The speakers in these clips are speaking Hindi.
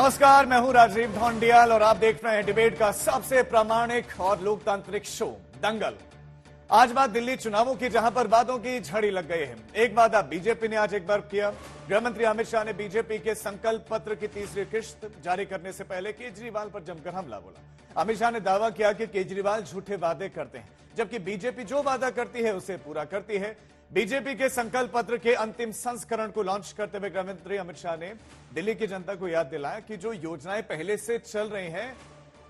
नमस्कार, मैं हूं राजीव ढोंडियाल और आप देख रहे हैं डिबेट का सबसे प्रामाणिक और लोकतांत्रिक शो दंगल। आज बात दिल्ली चुनावों की, जहां पर वादों की झड़ी लग गई है। एक वादा बीजेपी ने आज एक बार किया। गृहमंत्री अमित शाह ने बीजेपी के संकल्प पत्र की तीसरी किश्त जारी करने से पहले केजरीवाल पर जमकर हमला बोला। अमित शाह ने दावा किया कि केजरीवाल झूठे वादे करते हैं, जबकि बीजेपी जो वादा करती है उसे पूरा करती है। बीजेपी के संकल्प पत्र के अंतिम संस्करण को लॉन्च करते हुए गृहमंत्री अमित शाह ने दिल्ली की जनता को याद दिलाया कि जो योजनाएं पहले से चल रही हैं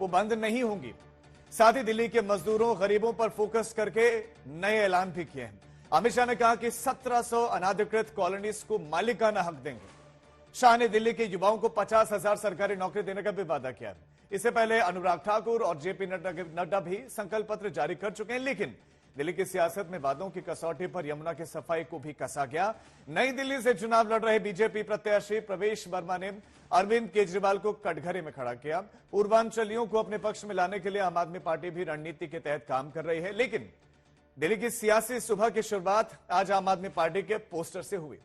वो बंद नहीं होंगी। साथ ही दिल्ली के मजदूरों, गरीबों पर फोकस करके नए ऐलान भी किए हैं। अमित शाह ने कहा कि 1700 अनाधिकृत कॉलोनीज को मालिकाना हक देंगे। शाह ने दिल्ली के युवाओं को 50,000 सरकारी नौकरी देने का भी वादा किया। इससे पहले अनुराग ठाकुर और जेपी नड्डा भी संकल्प पत्र जारी कर चुके हैं, लेकिन दिल्ली की सियासत में वादों की कसौटी पर यमुना की सफाई को भी कसा गया। नई दिल्ली से चुनाव लड़ रहे बीजेपी प्रत्याशी प्रवेश वर्मा ने अरविंद केजरीवाल को कटघरे में खड़ा किया। पूर्वांचलियों को अपने पक्ष में लाने के लिए आम आदमी पार्टी भी रणनीति के तहत काम कर रही है, लेकिन दिल्ली की सियासी सुबह की शुरुआत आज आम आदमी पार्टी के पोस्टर से हुई।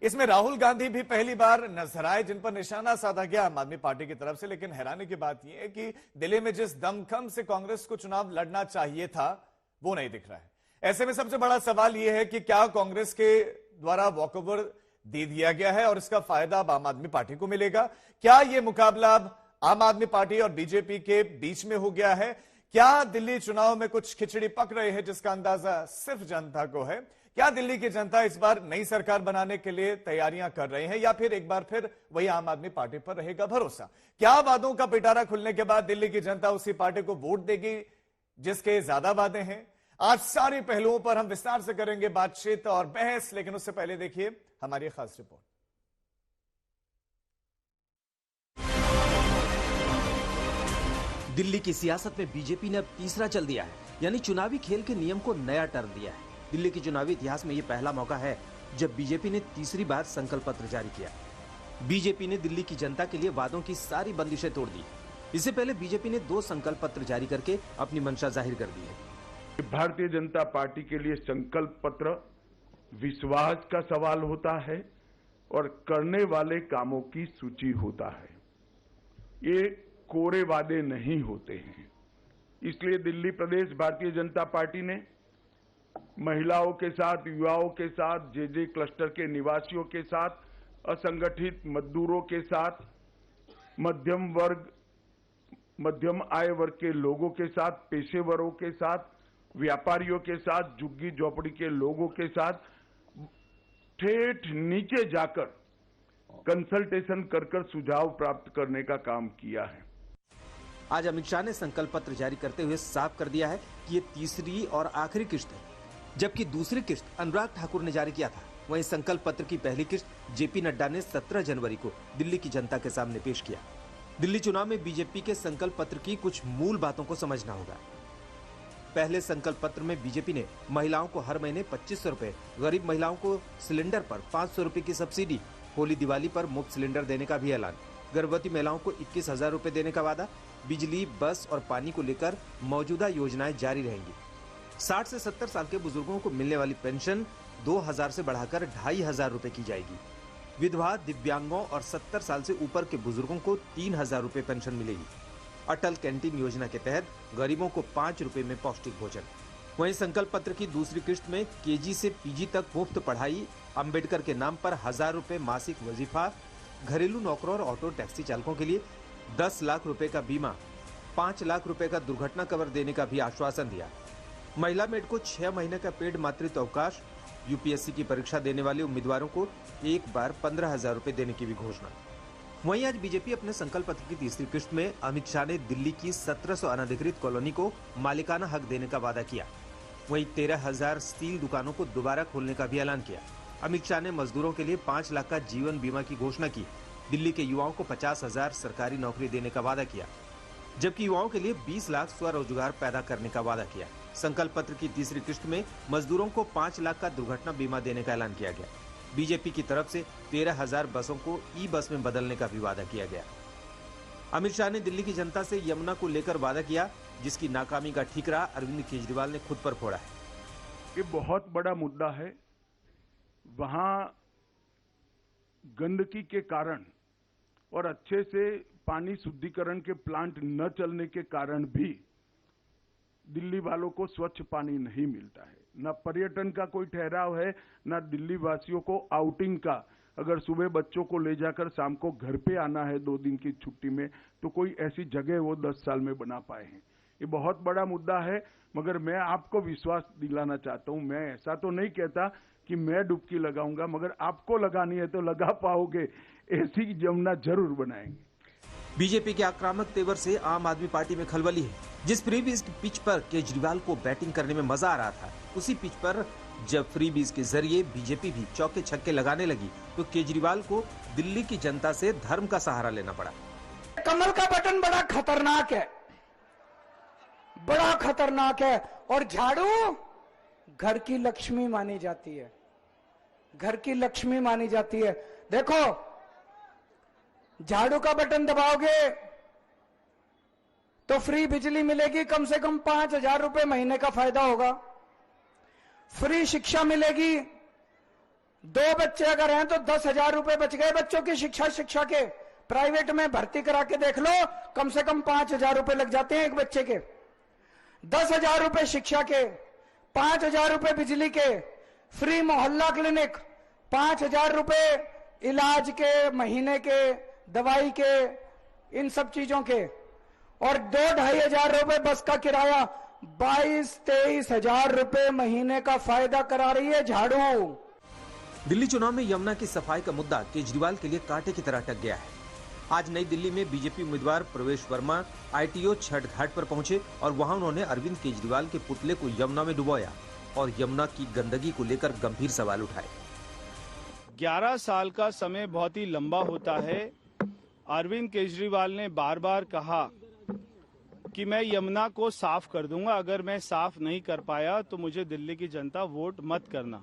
इसमें राहुल गांधी भी पहली बार नजर आए, जिन पर निशाना साधा गया आम आदमी पार्टी की तरफ से। लेकिन हैरानी की बात यह है कि दिल्ली में जिस दमखम से कांग्रेस को चुनाव लड़ना चाहिए था वो नहीं दिख रहा है। ऐसे में सबसे बड़ा सवाल यह है कि क्या कांग्रेस के द्वारा वॉकओवर दे दिया गया है और इसका फायदा अब आम आदमी पार्टी को मिलेगा? क्या यह मुकाबला अब आम आदमी पार्टी और बीजेपी के बीच में हो गया है? क्या दिल्ली चुनाव में कुछ खिचड़ी पक रही है जिसका अंदाजा सिर्फ जनता को है? क्या दिल्ली की जनता इस बार नई सरकार बनाने के लिए तैयारियां कर रही है, या फिर एक बार फिर वही आम आदमी पार्टी पर रहेगा भरोसा? क्या वादों का पिटारा खुलने के बाद दिल्ली की जनता उसी पार्टी को वोट देगी जिसके ज्यादा वादे हैं? आज सारे पहलुओं पर हम विस्तार से करेंगे बातचीत और बहस, लेकिन उससे पहले देखिए हमारी खास रिपोर्ट। दिल्ली की सियासत में बीजेपी ने अब तीसरा चल दिया है, यानी चुनावी खेल के नियम को नया टर्न दिया है। दिल्ली के चुनावी इतिहास में यह पहला मौका है जब बीजेपी ने तीसरी बार संकल्प पत्र जारी किया। बीजेपी ने दिल्ली की जनता के लिए वादों की सारी बंदिशें तोड़ दी। इससे पहले बीजेपी ने 2 संकल्प पत्र जारी करके अपनी मंशा जाहिर कर दी है। भारतीय जनता पार्टी के लिए संकल्प पत्र विश्वास का सवाल होता है और करने वाले कामों की सूची होता है। ये कोरे वादे नहीं होते हैं। इसलिए दिल्ली प्रदेश भारतीय जनता पार्टी ने महिलाओं के साथ, युवाओं के साथ, जे क्लस्टर के निवासियों के साथ, असंगठित मजदूरों के साथ, मध्यम आय वर्ग के लोगों के साथ, पेशेवरों के साथ, व्यापारियों के साथ, झुग्गी झोपड़ी के लोगों के साथ ठेठ नीचे जाकर कंसल्टेशन कर सुझाव प्राप्त करने का काम किया है। आज अमित शाह ने संकल्प पत्र जारी करते हुए साफ कर दिया है कि ये तीसरी और आखिरी किश्त है, जबकि दूसरी किश्त अनुराग ठाकुर ने जारी किया था। वहीं संकल्प पत्र की पहली किश्त जेपी नड्डा ने 17 जनवरी को दिल्ली की जनता के सामने पेश किया। दिल्ली चुनाव में बीजेपी के संकल्प पत्र की कुछ मूल बातों को समझना होगा। पहले संकल्प पत्र में बीजेपी ने महिलाओं को हर महीने 2500 रुपए, गरीब महिलाओं को सिलेंडर पर 500 रुपए की सब्सिडी, होली दिवाली पर मुफ्त सिलेंडर देने का भी ऐलान, गर्भवती महिलाओं को 21,000 रुपए देने का वादा, बिजली, बस और पानी को लेकर मौजूदा योजनाएं जारी रहेंगी। 60 से 70 साल के बुजुर्गों को मिलने वाली पेंशन 2,000 से बढ़ाकर 2,500 रुपए की जाएगी। विधवा, दिव्यांगों और 70 साल से ऊपर के बुजुर्गों को 3,000 रुपए पेंशन मिलेगी। अटल कैंटीन योजना के तहत गरीबों को 5 रुपए में पौष्टिक भोजन। वहीं संकल्प पत्र की दूसरी किश्त में केजी से पीजी तक मुफ्त पढ़ाई, अंबेडकर के नाम पर 1,000 रुपए मासिक वजीफा, घरेलू नौकरों और ऑटो टैक्सी चालकों के लिए 10 लाख रुपए का बीमा, 5 लाख रुपए का दुर्घटना कवर देने का भी आश्वासन दिया। महिला मेड को 6 महीने का पेड मातृत्व अवकाश, यूपीएससी की परीक्षा देने वाले उम्मीदवारों को एक बार 15,000 रुपए देने की भी घोषणा। वहीं आज बीजेपी अपने संकल्प पत्र की तीसरी किश्त में अमित शाह ने दिल्ली की 1700 अनधिकृत कॉलोनी को मालिकाना हक देने का वादा किया। वहीं 13,000 स्टील दुकानों को दोबारा खोलने का भी ऐलान किया। अमित शाह ने मजदूरों के लिए 5 लाख का जीवन बीमा की घोषणा की। दिल्ली के युवाओं को 50,000 सरकारी नौकरी देने का वादा किया, जबकि युवाओं के लिए 20 लाख स्वरोजगार पैदा करने का वादा किया। संकल्प पत्र की तीसरी किश्त में मजदूरों को 5 लाख का दुर्घटना बीमा देने का ऐलान किया गया। बीजेपी की तरफ से 13,000 बसों को ई बस में बदलने का भी वादा किया गया। अमित शाह ने दिल्ली की जनता से यमुना को लेकर वादा किया, जिसकी नाकामी का ठीकरा अरविंद केजरीवाल ने खुद पर फोड़ा है। ये बहुत बड़ा मुद्दा है। वहां गंदगी के कारण और अच्छे से पानी शुद्धिकरण के प्लांट न चलने के कारण भी दिल्ली वालों को स्वच्छ पानी नहीं मिलता है। न पर्यटन का कोई ठहराव है, न दिल्ली वासियों को आउटिंग का। अगर सुबह बच्चों को ले जाकर शाम को घर पे आना है 2 दिन की छुट्टी में, तो कोई ऐसी जगह वो 10 साल में बना पाए हैं। ये बहुत बड़ा मुद्दा है, मगर मैं आपको विश्वास दिलाना चाहता हूं। मैं ऐसा तो नहीं कहता कि मैं डुबकी लगाऊंगा, मगर आपको लगानी है तो लगा पाओगे। ऐसी यमुना जरूर बनाएंगे। बीजेपी के आक्रामक तेवर से आम आदमी पार्टी में खलबली है। जिस फ्रीबीज की पिच पर केजरीवाल को बैटिंग करने में मजा आ रहा था, उसी पिच पर जब फ्रीबीज के जरिए बीजेपी भी चौके छक्के लगाने लगी, तो केजरीवाल को दिल्ली की जनता से धर्म का सहारा लेना पड़ा। कमल का बटन बड़ा खतरनाक है, बड़ा खतरनाक है। और झाड़ू घर की लक्ष्मी मानी जाती है, घर की लक्ष्मी मानी जाती है। देखो, झाड़ू का बटन दबाओगे तो फ्री बिजली मिलेगी, कम से कम 5,000 रुपए महीने का फायदा होगा। फ्री शिक्षा मिलेगी, 2 बच्चे अगर हैं तो 10,000 रुपए बच गए बच्चों की शिक्षा के। प्राइवेट में भर्ती करा के देख लो, कम से कम 5,000 रुपए लग जाते हैं एक बच्चे के। 10,000 रुपए शिक्षा के, 5,000 रुपए बिजली के, फ्री मोहल्ला क्लिनिक, 5,000 रुपए इलाज के महीने के, दवाई के, इन सब चीजों के, और 2-2,500 रुपए बस का किराया। 22-23,000 रुपए महीने का फायदा करा रही है झाड़ू। दिल्ली चुनाव में यमुना की सफाई का मुद्दा केजरीवाल के लिए कांटे की तरह अटक गया है। आज नई दिल्ली में बीजेपी उम्मीदवार प्रवेश वर्मा ITO छठ घाट पर पहुंचे और वहां उन्होंने अरविंद केजरीवाल के पुतले को यमुना में डुबोया और यमुना की गंदगी को लेकर गंभीर सवाल उठाए। 11 साल का समय बहुत ही लंबा होता है। अरविंद केजरीवाल ने बार बार कहा कि मैं यमुना को साफ कर दूंगा, अगर मैं साफ नहीं कर पाया तो मुझे दिल्ली की जनता वोट मत करना।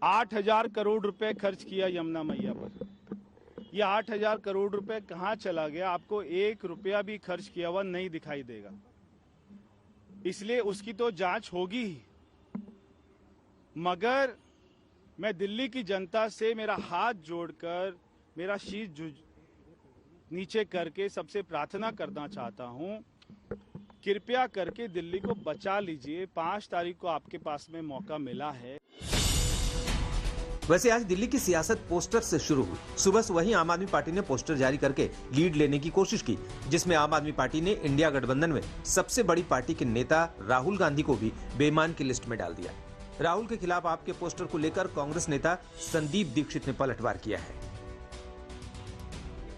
8,000 करोड़ रुपए खर्च किया यमुना मैया पर। ये 8,000 करोड़ रुपए कहां चला गया, आपको 1 रुपया भी खर्च किया हुआ नहीं दिखाई देगा। इसलिए उसकी तो जांच होगी ही। मगर मैं दिल्ली की जनता से मेरा हाथ जोड़कर, मेरा शीश नीचे करके सबसे प्रार्थना करना चाहता हूं, कृपया करके दिल्ली को बचा लीजिए। 5 तारीख को आपके पास में मौका मिला है। वैसे आज दिल्ली की सियासत पोस्टर से शुरू हुई। सुबह से वहीं आम आदमी पार्टी ने पोस्टर जारी करके लीड लेने की कोशिश की, जिसमें आम आदमी पार्टी ने इंडिया गठबंधन में सबसे बड़ी पार्टी के नेता राहुल गांधी को भी बेईमान की लिस्ट में डाल दिया। राहुल के खिलाफ आपके पोस्टर को लेकर कांग्रेस नेता संदीप दीक्षित ने पलटवार किया है।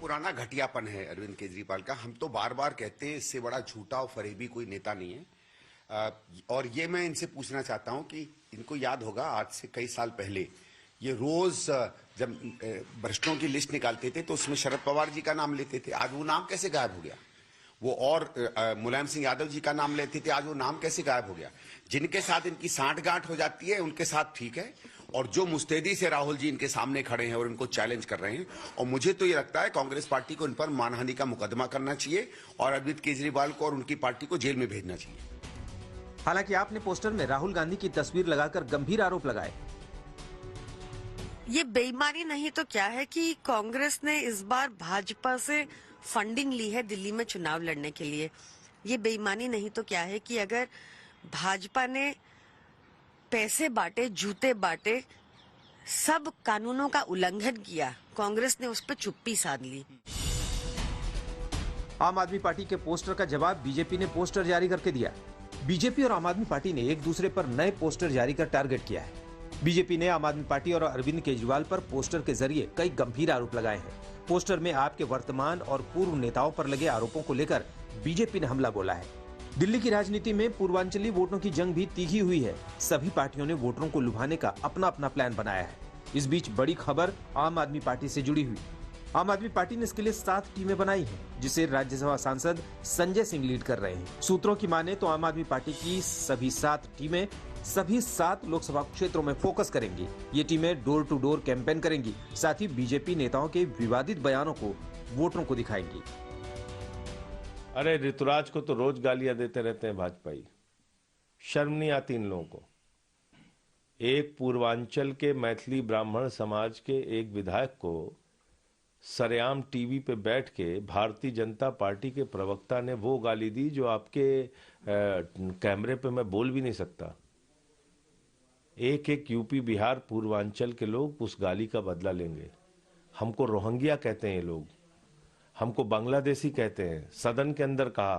पुराना घटियापन है अरविंद केजरीवाल का। हम तो बार बार कहते हैं, इससे बड़ा झूठा और फरेबी कोई नेता नहीं है। और ये मैं इनसे पूछना चाहता हूं कि इनको याद होगा, आज से कई साल पहले ये रोज जब भ्रष्टों की लिस्ट निकालते थे तो उसमें शरद पवार जी का नाम लेते थे। आज वो नाम कैसे गायब हो गया? वो और मुलायम सिंह यादव जी का नाम लेते थे, आज वो नाम कैसे गायब हो गया? जिनके साथ इनकी सांठगांठ हो जाती है उनके साथ ठीक है, और जो मुस्तैदी से राहुल जी इनके सामने खड़े हैं और इनको चैलेंज कर रहे हैं, और मुझे तो ये लगता है कांग्रेस पार्टी को इन पर मानहानि का मुकदमा करना चाहिए और अरविंद केजरीवाल को और उनकी पार्टी को जेल में भेजना चाहिए। हालांकि आपने पोस्टर में राहुल गांधी की तस्वीर लगाकर गंभीर आरोप लगाए। ये बेईमानी नहीं तो क्या है कि कांग्रेस ने इस बार भाजपा से फंडिंग ली है दिल्ली में चुनाव लड़ने के लिए। ये बेईमानी नहीं तो क्या है कि अगर भाजपा ने पैसे बांटे, जूते बांटे, सब कानूनों का उल्लंघन किया, कांग्रेस ने उस पर चुप्पी साध ली। आम आदमी पार्टी के पोस्टर का जवाब बीजेपी ने पोस्टर जारी करके दिया। बीजेपी और आम आदमी पार्टी ने एक दूसरे पर नए पोस्टर जारी कर टारगेट किया है। बीजेपी ने आम आदमी पार्टी और अरविंद केजरीवाल पर पोस्टर के जरिए कई गंभीर आरोप लगाए हैं। पोस्टर में आपके वर्तमान और पूर्व नेताओं पर लगे आरोपों को लेकर बीजेपी ने हमला बोला है। दिल्ली की राजनीति में पूर्वांचली वोटों की जंग भी तीखी हुई है। सभी पार्टियों ने वोटरों को लुभाने का अपना अपना प्लान बनाया है। इस बीच बड़ी खबर आम आदमी पार्टी से जुड़ी हुई। आम आदमी पार्टी ने इसके लिए 7 टीमें बनाई हैं, जिसे राज्यसभा सांसद संजय सिंह लीड कर रहे हैं। सूत्रों की माने तो आम आदमी पार्टी की सभी 7 टीमें सभी 7 लोकसभा क्षेत्रों में फोकस करेंगी। ये टीमें डोर टू डोर कैंपेन करेंगी, साथ ही बीजेपी नेताओं के विवादित बयानों को वोटरों को दिखाएंगी। अरे ऋतुराज को तो रोज गालियां देते रहते हैं भाजपाई, शर्म नहीं आती इन लोगों को। एक पूर्वांचल के मैथिली ब्राह्मण समाज के एक विधायक को सरेआम टीवी पे बैठ के भारतीय जनता पार्टी के प्रवक्ता ने वो गाली दी जो आपके कैमरे पे मैं बोल भी नहीं सकता। एक एक यूपी बिहार पूर्वांचल के लोग उस गाली का बदला लेंगे। हमको रोहिंग्या कहते हैं ये लोग, हमको बांग्लादेशी कहते हैं। सदन के अंदर कहा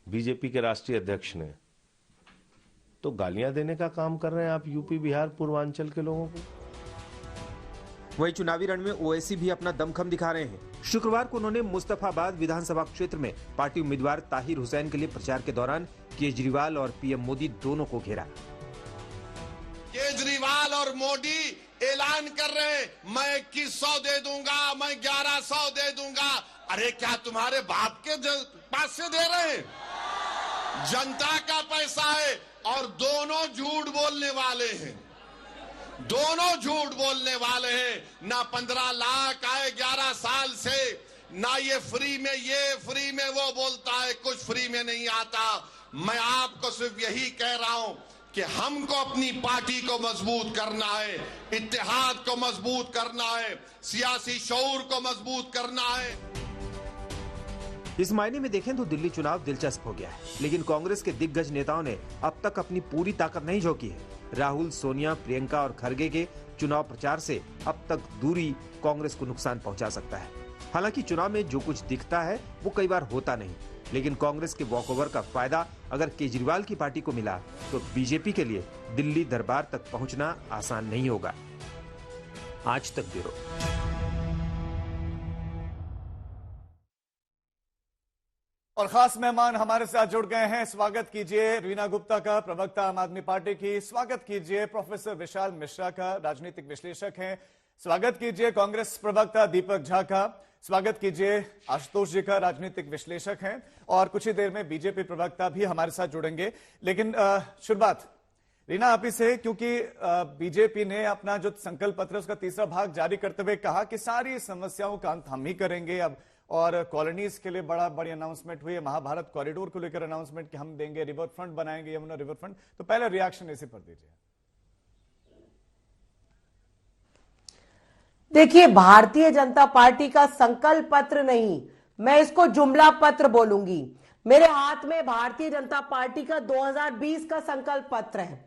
बीजेपी के राष्ट्रीय अध्यक्ष ने। तो गालियां देने का काम कर रहे हैं आप यूपी बिहार पूर्वांचल के लोगों को। वहीं चुनावी रण में ओवैसी भी अपना दमखम दिखा रहे हैं। शुक्रवार को उन्होंने मुस्तफाबाद विधानसभा क्षेत्र में पार्टी उम्मीदवार ताहिर हुसैन के लिए प्रचार के दौरान केजरीवाल और पीएम मोदी दोनों को घेरा। केजरीवाल और मोदी ऐलान कर रहे हैं मैं 2100 दे दूंगा, मैं 1100 दे दूंगा। अरे क्या तुम्हारे बाप के पास से दे रहे हैं? जनता का पैसा है और दोनों झूठ बोलने वाले हैं, दोनों झूठ बोलने वाले हैं। ना 15 लाख आए 11 साल से, ना ये फ्री में वो बोलता है कुछ फ्री में नहीं आता। मैं आपको सिर्फ यही कह रहा हूं कि हमको अपनी पार्टी को मजबूत करना है, इत्तेहाद को मजबूत करना है, सियासी शऊर को मजबूत करना है। इस मायने में देखें तो दिल्ली चुनाव दिलचस्प हो गया है, लेकिन कांग्रेस के दिग्गज नेताओं ने अब तक अपनी पूरी ताकत नहीं झोंकी है। राहुल, सोनिया, प्रियंका और खरगे के चुनाव प्रचार से अब तक दूरी कांग्रेस को नुकसान पहुंचा सकता है। हालांकि चुनाव में जो कुछ दिखता है वो कई बार होता नहीं, लेकिन कांग्रेस के वॉकओवर का फायदा अगर केजरीवाल की पार्टी को मिला तो बीजेपी के लिए दिल्ली दरबार तक पहुंचना आसान नहीं होगा। आज तक ब्यूरो। और खास मेहमान हमारे साथ जुड़ गए हैं। स्वागत कीजिए रीना गुप्ता का, प्रवक्ता आम आदमी पार्टी की। स्वागत कीजिए प्रोफेसर विशाल मिश्रा का, राजनीतिक विश्लेषक हैं। स्वागत कीजिए कांग्रेस प्रवक्ता दीपक झा का। स्वागत कीजिए आशुतोष जी का, राजनीतिक विश्लेषक हैं। और कुछ ही देर में बीजेपी प्रवक्ता भी हमारे साथ जुड़ेंगे। लेकिन शुरुआत रीना आप ही से, क्योंकि बीजेपी ने अपना जो संकल्प पत्र उसका तीसरा भाग जारी करते हुए कहा कि सारी समस्याओं का अंत हम ही करेंगे अब, और कॉलोनीज के लिए बड़ी अनाउंसमेंट हुई है, महाभारत कॉरिडोर को लेकर अनाउंसमेंट कि हम देंगे, रिवर फ्रंट बनाएंगे, यमुना रिवर फ्रंट। तो पहले रिएक्शन इसी पर दीजिए। देखिए, भारतीय जनता पार्टी का संकल्प पत्र नहीं, मैं इसको जुमला पत्र बोलूंगी। मेरे हाथ में भारतीय जनता पार्टी का 2020 का संकल्प पत्र है।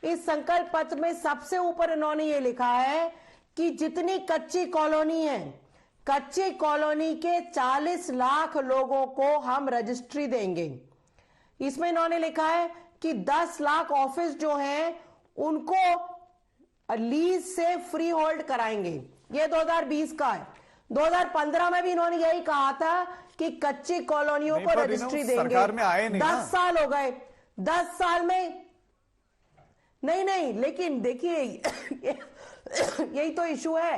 इस संकल्प पत्र में सबसे ऊपर इन्होंने ये लिखा है कि जितनी कच्ची कॉलोनी है, कच्ची कॉलोनी के 40 लाख लोगों को हम रजिस्ट्री देंगे। इसमें इन्होंने लिखा है कि 10 लाख ऑफिस जो हैं उनको लीज से फ्री होल्ड कराएंगे। ये 2020 का है। 2015 में भी इन्होंने यही कहा था कि कच्ची कॉलोनियों को रजिस्ट्री देंगे। सरकार में आए नहीं 10 साल हो गए। 10 साल में नहीं, लेकिन देखिए यही तो इशू है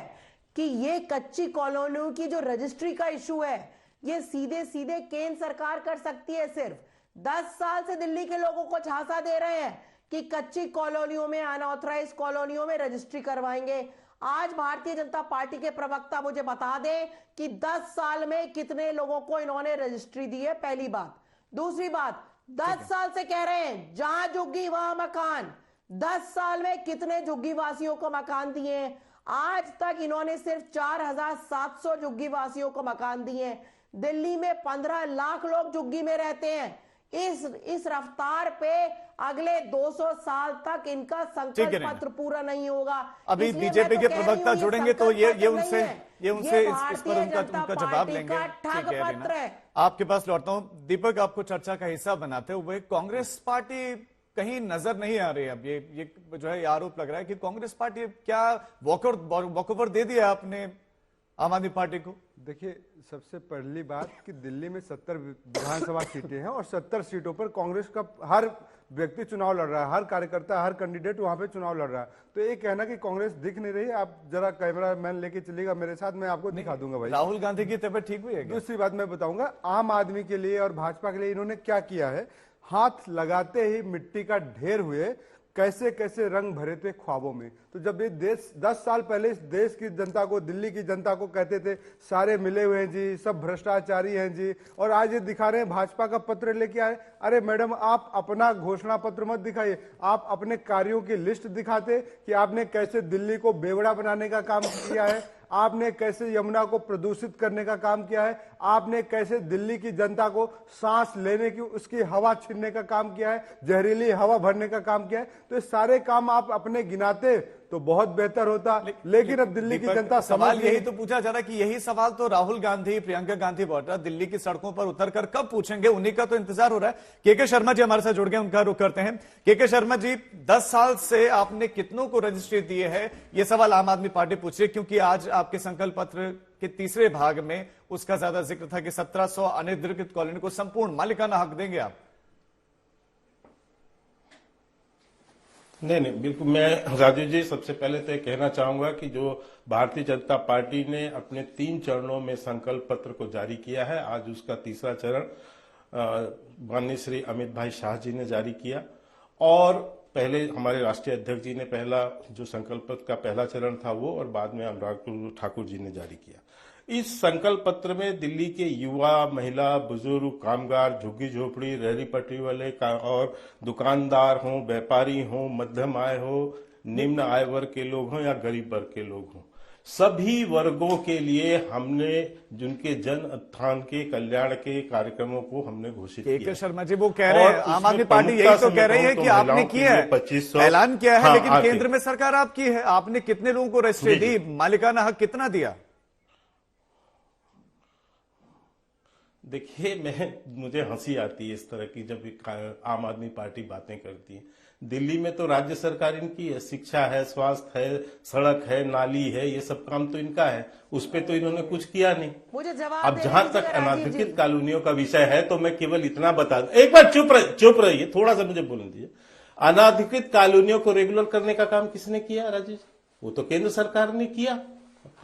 कि ये कच्ची कॉलोनियों की जो रजिस्ट्री का इशू है, ये सीधे सीधे केंद्र सरकार कर सकती है। सिर्फ 10 साल से दिल्ली के लोगों को झांसा दे रहे हैं कि कच्ची कॉलोनियों में, अनऑथराइज्ड कॉलोनियों में रजिस्ट्री करवाएंगे। आज भारतीय जनता पार्टी के प्रवक्ता मुझे बता दें कि 10 साल में कितने लोगों को इन्होंने रजिस्ट्री दी है, पहली बात। दूसरी बात, 10 साल से कह रहे हैं जहां झुग्गी वहां मकान। 10 साल में कितने झुग्गी वासियों को मकान दिए हैं? आज तक इन्होंने सिर्फ 4700 झुग्गी वासियों को मकान दिए हैं। दिल्ली में 15 लाख लोग झुग्गी में रहते हैं। इस रफ्तार पे अगले 200 साल तक इनका संकल्प पत्र पूरा नहीं होगा। अभी बीजेपी के प्रवक्ता जुड़ेंगे तो ये उनसे इस पर उनका जवाब लेंगे। ठीक है रीना, आपके पास लौटता हूं। दीपक, आपको चर्चा का हिस्सा बनाते हुए कांग्रेस पार्टी कहीं नजर नहीं आ रही है। अब ये जो है आरोप लग रहा है कि कांग्रेस पार्टी क्या वॉकओवर दे दिया आपने आम आदमी पार्टी को। देखिए, सबसे पहली बात कि दिल्ली में 70 विधानसभा सीटें हैं और 70 सीटों पर कांग्रेस का हर व्यक्ति चुनाव लड़ रहा है, हर कार्यकर्ता, हर कैंडिडेट वहां पे चुनाव लड़ रहा है। तो ये कहना कि कांग्रेस दिख नहीं रही, आप जरा कैमरा मैन लेके चलिएगा मेरे साथ, मैं आपको दिखा दूंगा भाई। राहुल गांधी की तबीयत ठीक हुई है? दूसरी बात मैं बताऊंगा, आम आदमी के लिए और भाजपा के लिए इन्होंने क्या किया है। हाथ लगाते ही मिट्टी का ढेर हुए, कैसे कैसे रंग भरे थे ख्वाबों में। तो जब ये देश 10 साल पहले इस देश की जनता को, दिल्ली की जनता को कहते थे सारे मिले हुए हैं जी, सब भ्रष्टाचारी हैं जी, और आज ये दिखा रहे हैं भाजपा का पत्र लेके आए। अरे मैडम, आप अपना घोषणा पत्र मत दिखाइए, आप अपने कार्यों की लिस्ट दिखाते कि आपने कैसे दिल्ली को बेवड़ा बनाने का काम किया है। आपने कैसे यमुना को प्रदूषित करने का काम किया है, आपने कैसे दिल्ली की जनता को सांस लेने की उसकी हवा छीनने का काम किया है, जहरीली हवा भरने का काम किया है। तो ये सारे काम आप अपने गिनाते तो बहुत बेहतर होता, लेकिन अब दिल्ली की जनता सवाल यही तो पूछा जा रहा है कि यही सवाल तो राहुल गांधी, प्रियंका गांधी वाड्रा दिल्ली की सड़कों पर उतरकर कब पूछेंगे, उन्हीं का तो इंतजार हो रहा है। के शर्मा जी हमारे साथ जुड़ गए, उनका रुख करते हैं। के शर्मा जी, 10 साल से आपने कितनों को रजिस्ट्री दिए है, ये सवाल आम आदमी पार्टी पूछ रही है, क्योंकि आज आपके संकल्प पत्र के तीसरे भाग में उसका ज्यादा जिक्र था कि 1700 अनधिकृत कॉलोनी को संपूर्ण मालिकाना हक देंगे आप। नहीं, बिल्कुल। मैं राजीव जी सबसे पहले तो कहना चाहूंगा कि जो भारतीय जनता पार्टी ने अपने 3 चरणों में संकल्प पत्र को जारी किया है, आज उसका तीसरा चरण माननीय श्री अमित भाई शाह जी ने जारी किया और पहले हमारे राष्ट्रीय अध्यक्ष जी ने पहला जो संकल्प पत्र का पहला चरण था वो, और बाद में अनुराग ठाकुर जी ने जारी किया। इस संकल्प पत्र में दिल्ली के युवा, महिला, बुजुर्ग, कामगार, झुग्गी झोपड़ी, रेहड़ी पटरी वाले और दुकानदार हों, व्यापारी हों, मध्यम आय हो, निम्न आय वर्ग के लोग हों या गरीब वर्ग के लोग हों, सभी वर्गों के लिए हमने जिनके जन उत्थान के कल्याण के कार्यक्रमों को हमने घोषित किया। के शर्मा जी वो कह रहे हैं, आम आदमी पार्टी यही तो कह रही है कि आपने किया है, 2500 ऐलान किया है, लेकिन केंद्र में सरकार आपकी है, आपने कितने लोगों को रजिस्ट्री दी, मालिकाना हक कितना दिया? देखिए, मुझे हंसी आती है इस तरह की जब आम आदमी पार्टी बातें करती है। दिल्ली में तो राज्य सरकार इनकी है, शिक्षा है, स्वास्थ्य है, सड़क है, नाली है, ये सब काम तो इनका है, उस पे तो इन्होंने कुछ किया नहीं। मुझे जवाब अब जहां तक अनाधिकृत कॉलोनियों का विषय है तो मैं केवल इतना बता दूं, एक बार चुप रहिए, थोड़ा सा मुझे बोलने दीजिए। अनाधिकृत कॉलोनियों को रेगुलर करने का काम किसने किया राजेश? वो तो केंद्र सरकार ने किया।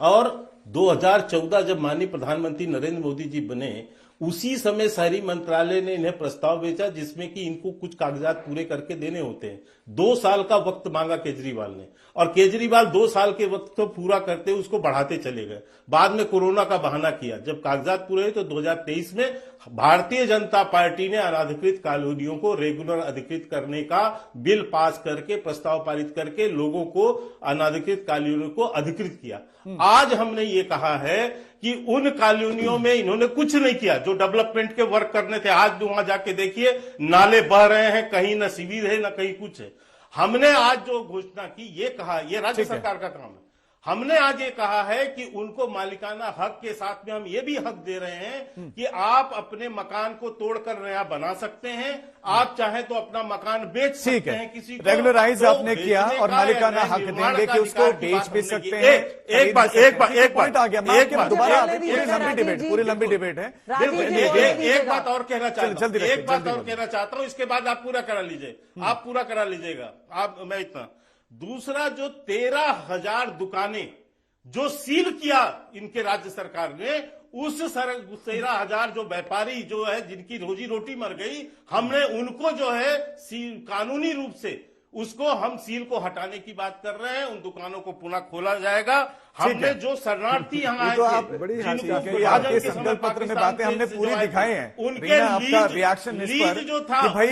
और 2014 जब माननीय प्रधानमंत्री नरेंद्र मोदी जी बने, उसी समय शहरी मंत्रालय ने इन्हें प्रस्ताव भेजा जिसमें कि इनको कुछ कागजात पूरे करके देने होते हैं। 2 साल का वक्त मांगा केजरीवाल ने, और केजरीवाल 2 साल के वक्त को पूरा करते उसको बढ़ाते चले गए। बाद में कोरोना का बहाना किया। जब कागजात पूरे हुए तो 2023 में भारतीय जनता पार्टी ने अनाधिकृत कॉलोनियों को रेगुलर अधिकृत करने का बिल पास करके, प्रस्ताव पारित करके लोगों को अनाधिकृत कॉलोनियों को अधिकृत किया। आज हमने ये कहा है कि उन कॉलोनियों में इन्होंने कुछ नहीं किया जो डेवलपमेंट के वर्क करने थे। आज वहां जाके देखिए, नाले बह रहे हैं, कहीं न शिविर है न कहीं कुछ है। हमने आज जो घोषणा की, ये कहा, ये राज्य सरकार का काम है। हमने आज ये कहा है कि उनको मालिकाना हक के साथ में हम ये भी हक दे रहे हैं कि आप अपने मकान को तोड़कर नया बना सकते हैं, आप चाहे तो अपना मकान बेच सकते हैं किसी को। रेगुलराइज आपने किया और मालिकाना हक देंगे कि उसको बेच भी सकते हैं। एक बात आ गया, दोबारा पूरी लंबी डिबेट है। एक बात और कहना चाहता हूं, इसके बाद आप पूरा करा लीजिए, आप पूरा करा लीजिएगा। मैं इतना दूसरा, जो 13,000 दुकानें जो सील किया इनके राज्य सरकार ने, उस 13,000 जो व्यापारी जो है जिनकी रोजी रोटी मर गई, हमने उनको जो है कानूनी रूप से उसको हम सील को हटाने की बात कर रहे हैं। उन दुकानों को पुनः खोला जाएगा। हमने जो शरणार्थी यहाँ आए थे, आपके संकल्प पत्र में बातें हमने पूरी दिखाई हैं, उनके आपका रिएक्शन इस पर जो था कि भाई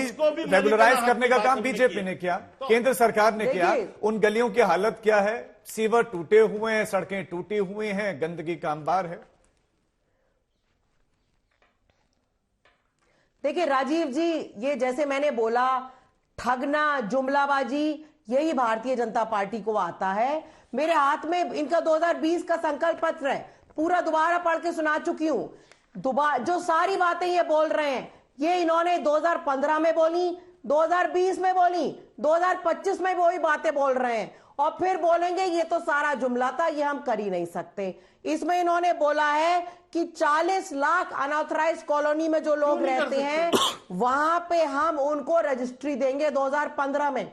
रेगुलराइज करने का काम बीजेपी ने किया, केंद्र सरकार ने किया। उन गलियों की हालत क्या है? सीवर टूटे हुए हैं, सड़कें टूटी हुई हैं, गंदगी का अंबार है। देखिए राजीव जी, ये जैसे मैंने बोला, ठगना, जुमलाबाजी, यही भारतीय जनता पार्टी को आता है। मेरे हाथ में इनका 2020 का संकल्प पत्र है, पूरा दोबारा पढ़ के सुना चुकी हूं। जो सारी बातें ये बोल रहे हैं, ये इन्होंने 2015 में बोली, 2020 में बोली, 2025 में वही बातें बोल रहे हैं, और फिर बोलेंगे ये तो सारा जुमला था, ये हम कर ही नहीं सकते। इसमें इन्होंने बोला है कि 40 लाख अनऑथराइज्ड कॉलोनी में जो लोग रहते हैं, वहां पे हम उनको रजिस्ट्री देंगे 2015 में।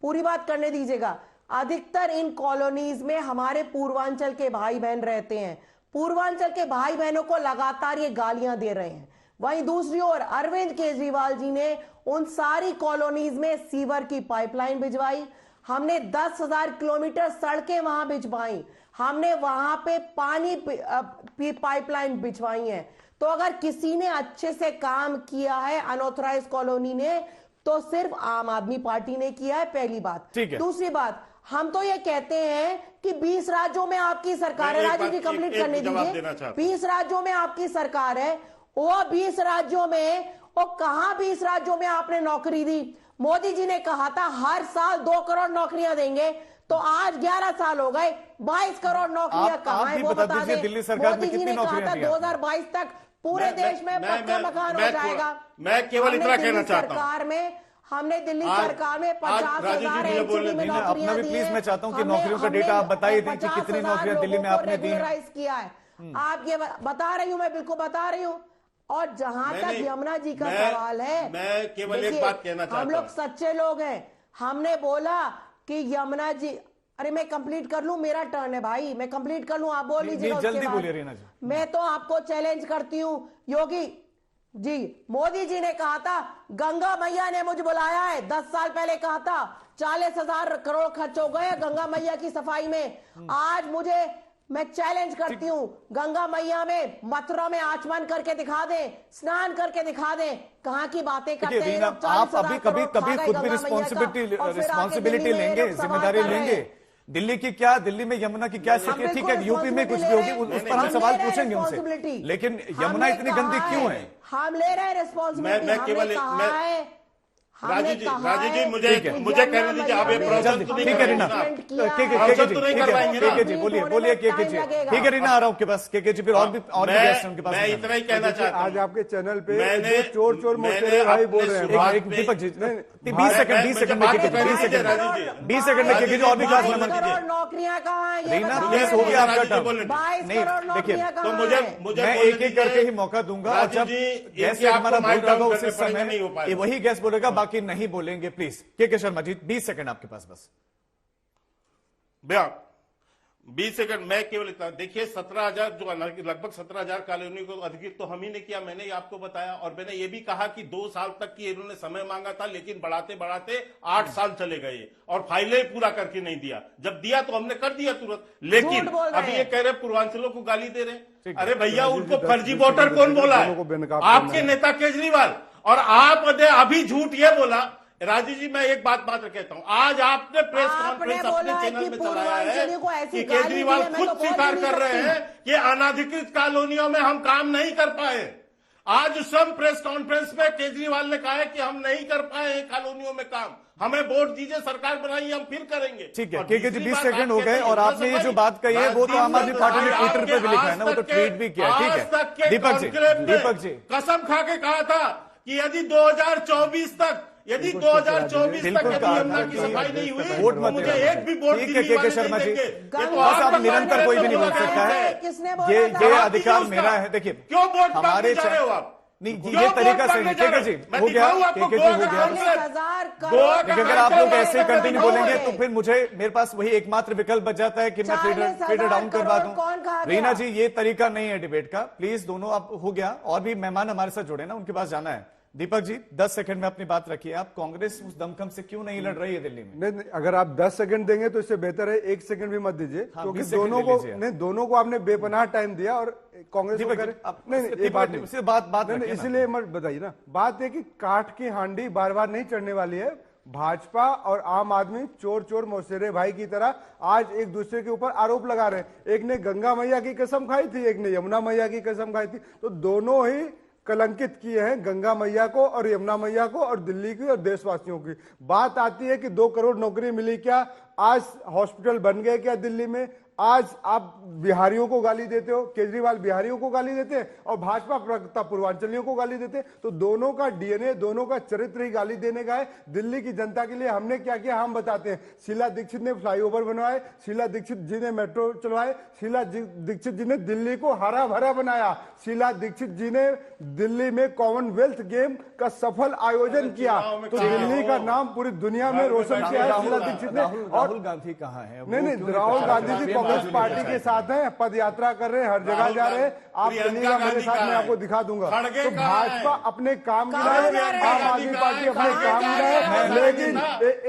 पूरी बात करने दीजिएगा। अधिकतर इन कॉलोनीज में हमारे पूर्वांचल के भाई बहन रहते हैं। पूर्वांचल के भाई बहनों को लगातार ये गालियां दे रहे हैं। वहीं दूसरी ओर अरविंद केजरीवाल जी ने उन सारी कॉलोनीज में सीवर की पाइपलाइन भिजवाई। हमने 10,000 किलोमीटर सड़कें वहां भिजवाई। हमने वहां पे पानी पाइपलाइन बिछवाई है। तो अगर किसी ने अच्छे से काम किया है अनऑथराइज्ड कॉलोनी ने, तो सिर्फ आम आदमी पार्टी ने किया है, पहली बात। दूसरी बात, हम तो ये कहते हैं कि 20 राज्यों में आपकी सरकार है। राजीव जी कंप्लीट करने दीजिए। 20 राज्यों में आपकी सरकार है, वो 20 राज्यों में, वो कहां 20 राज्यों में आपने नौकरी दी? मोदी जी ने कहा था हर साल 2 करोड़ नौकरियां देंगे, तो आज 11 साल हो गए, 22 करोड़ नौकरियां कहां है वो बता दें। दिल्ली सरकार मोदी जी ने कहा था 2022 तक पूरे देश में पक्का मकान हो जाएगा। मैं केवल इतना कहना चाहता हूं, हमने दिल्ली सरकार में 50,000 एमसीडी में नौकरियां दी प्लीज मैं चाहता हूं कि नौकरियों का डेटा आप बताइए कि कितनी नौकरियां दिल्ली में आपने दी किया है। आप ये बता रही हूं, मैं बिल्कुल बता रही हूं। और जहां तक यमुना जी का सवाल है, मैं केवल एक बात कहना चाहता हूं, हम लोग सच्चे लोग हैं। हमने बोला कि यमुना जी, अरे मैं कंप्लीट कर लूं, मेरा टर्न है भाई, मैं कंप्लीट कर लूं, आप बोल लीजिए। जल्दी बोलिए रीना जी। मैं तो आपको चैलेंज करती हूं योगी जी। मोदी जी ने कहा था, गंगा मैया ने मुझे बुलाया है, 10 साल पहले कहा था 40,000 करोड़ खर्च हो गए गंगा मैया की सफाई में। आज मैं चैलेंज करती हूं, गंगा मैया में मथुरा में आचमन करके दिखा दें, स्नान करके दिखा दें, कहां की बातें करते हैं। आप अभी कभी खुद भी रिस्पॉन्सिबिलिटी लेंगे, जिम्मेदारी लेंगे। दिल्ली की क्या, दिल्ली में यमुना की क्या स्थिति है? ठीक है, यूपी में कुछ भी होगी, उस पर हम सवाल पूछेंगे उनसे, लेकिन यमुना इतनी गंदी क्यों है? हम ले रहे हैं रिस्पॉन्सिबिलिटी। मैं केवल राजीव जी मुझे कहने दीजिए, आप ये प्रोसेस तो नहीं ठीक है रीना, के जी बोलिए के जी। ठीक है रीना, आ रहा हूँ आपके पास के जी, फिर और भी गेस्ट उनके पास। मैं इतना ही कहना चाहता हूं, आज आपके चैनल पे चोर मोसेरे भाई बोल रहे हैं। दीपक जी 20 सेकंड में 20 सेकंड में के जी और भी क्लास में नौकरियां कहाँ हैं? रीना प्लीज, हो गया आपका टर्न। नहीं देखिए, तो मुझे मैं एक एक करके ही मौका दूंगा, और जब गेस्ट हमारा बोल रहा होगा उसी समय वही गेस्ट बोलेगा, बाकी नहीं बोलेंगे। प्लीज के शर्मा जी 20 सेकंड आपके पास बस। 20 सेकंड मैं केवल इतना, देखिए 17,000 जो लगभग 17,000 कॉलोनी को अधिकृत तो हम ही ने किया, मैंने ही आपको बताया। और मैंने ये भी कहा कि 2 साल तक की इन्होंने समय मांगा था, लेकिन बढ़ाते बढ़ाते 8 साल चले गए और फाइलें पूरा करके नहीं दिया। जब दिया तो हमने कर दिया तुरंत, लेकिन अभी ये कह रहे पूर्वांचलों को गाली दे रहे हैं। अरे भैया, उनको फर्जी वोटर कौन बोला है? आपके नेता केजरीवाल। और आपने अभी झूठ ये बोला, राजीव जी मैं एक बात कहता हूं, आज आपने प्रेस कॉन्फ्रेंस अपने चैनल में चलाया है कि केजरीवाल खुद स्वीकार कर रहे हैं कि अनाधिकृत कॉलोनियों में हम काम नहीं कर पाए। आज उस प्रेस कॉन्फ्रेंस में केजरीवाल ने कहा है कि हम नहीं कर पाए हैं कॉलोनियों में काम, हमें वोट दीजिए, सरकार बनाइए, हम फिर करेंगे। ठीक है, के जी 20 सेकंड हो गए, और आपने ये जो बात कही है वो तो आम आदमी पार्टी ने ट्विटर पे भी लिखा है ना, वो तो ट्वीट भी किया। ठीक है दीपक जी कसम खा के कहा था कि यदि 2024 तक यदि 2024 तक यमुना की सफाई नहीं हुई तो मुझे एक भी वोट दिल्ली वाले शर्मा जी, देंगे। बस अब निरंतर कोई भी नहीं बोल सकता है, ये अधिकार मेरा है। देखिए क्यों वोट हमारे जा रहे हो आप? नहीं, ये तरीका सही नहीं। के जी हो गया, के जी हो गया। अगर आप लोग ऐसे कंटिन्यू बोलेंगे तो फिर मेरे पास वही एकमात्र विकल्प बच जाता है कि मैं फीडर डाउन करवा दूं। रीना जी, ये तरीका नहीं है डिबेट का, प्लीज दोनों। आप हो गया, और भी मेहमान हमारे साथ जुड़े ना, उनके पास जाना है। दीपक जी 10 सेकंड में अपनी बात रखिए। आप कांग्रेस उस दमखम से क्यों नहीं लड़ रही है दिल्ली में? नहीं, अगर आप 10 सेकंड देंगे तो इससे बेहतर है 1 सेकंड भी मत दीजिए, क्योंकि दोनों को आपने बेपनाह टाइम दिया, और कांग्रेस को नहीं, इसलिए मत बताइए ना। बात है कि काठ की हांडी बार बार नहीं चढ़ने वाली है। भाजपा और आम आदमी चोर मौसेरे भाई की तरह आज एक दूसरे के ऊपर आरोप लगा रहे हैं। एक ने गंगा मैया की कसम खाई थी, एक ने यमुना मैया की कसम खाई थी, तो दोनों ही कलंकित किए हैं गंगा मैया को और यमुना मैया को और दिल्ली की और देशवासियों की। बात आती है कि 2 करोड़ नौकरी मिली क्या, आज हॉस्पिटल बन गए क्या दिल्ली में? आज आप बिहारियों को गाली देते हो, केजरीवाल बिहारियों को गाली देते हैं और भाजपा प्रवक्ता पूर्वांचलियों को गाली देते हैं। तो दोनों का डीएनए, दोनों का चरित्र ही गाली देने का है। दिल्ली की जनता के लिए हमने क्या किया हम बताते हैं। शीला दीक्षित ने फ्लाईओवर बनवाए, शीला दीक्षित जी ने मेट्रो चलवाए, शीला दीक्षित जी ने दिल्ली को हरा भरा बनाया, शीला दीक्षित जी ने दिल्ली में कॉमनवेल्थ गेम का सफल आयोजन किया, तो दिल्ली का नाम पूरी दुनिया में रोशन किया है शीला दीक्षित ने। और राहुल गांधी कहाँ है? नहीं, राहुल गांधी जी कांग्रेस पार्टी के साथ हैं, पद यात्रा कर रहे हैं, हर जगह जा रहे हैं। आप चलिएगा मेरे साथ, मैं आपको दिखा दूंगा। तो भाजपा अपने काम की है, आम आदमी पार्टी अपने काम की है, लेकिन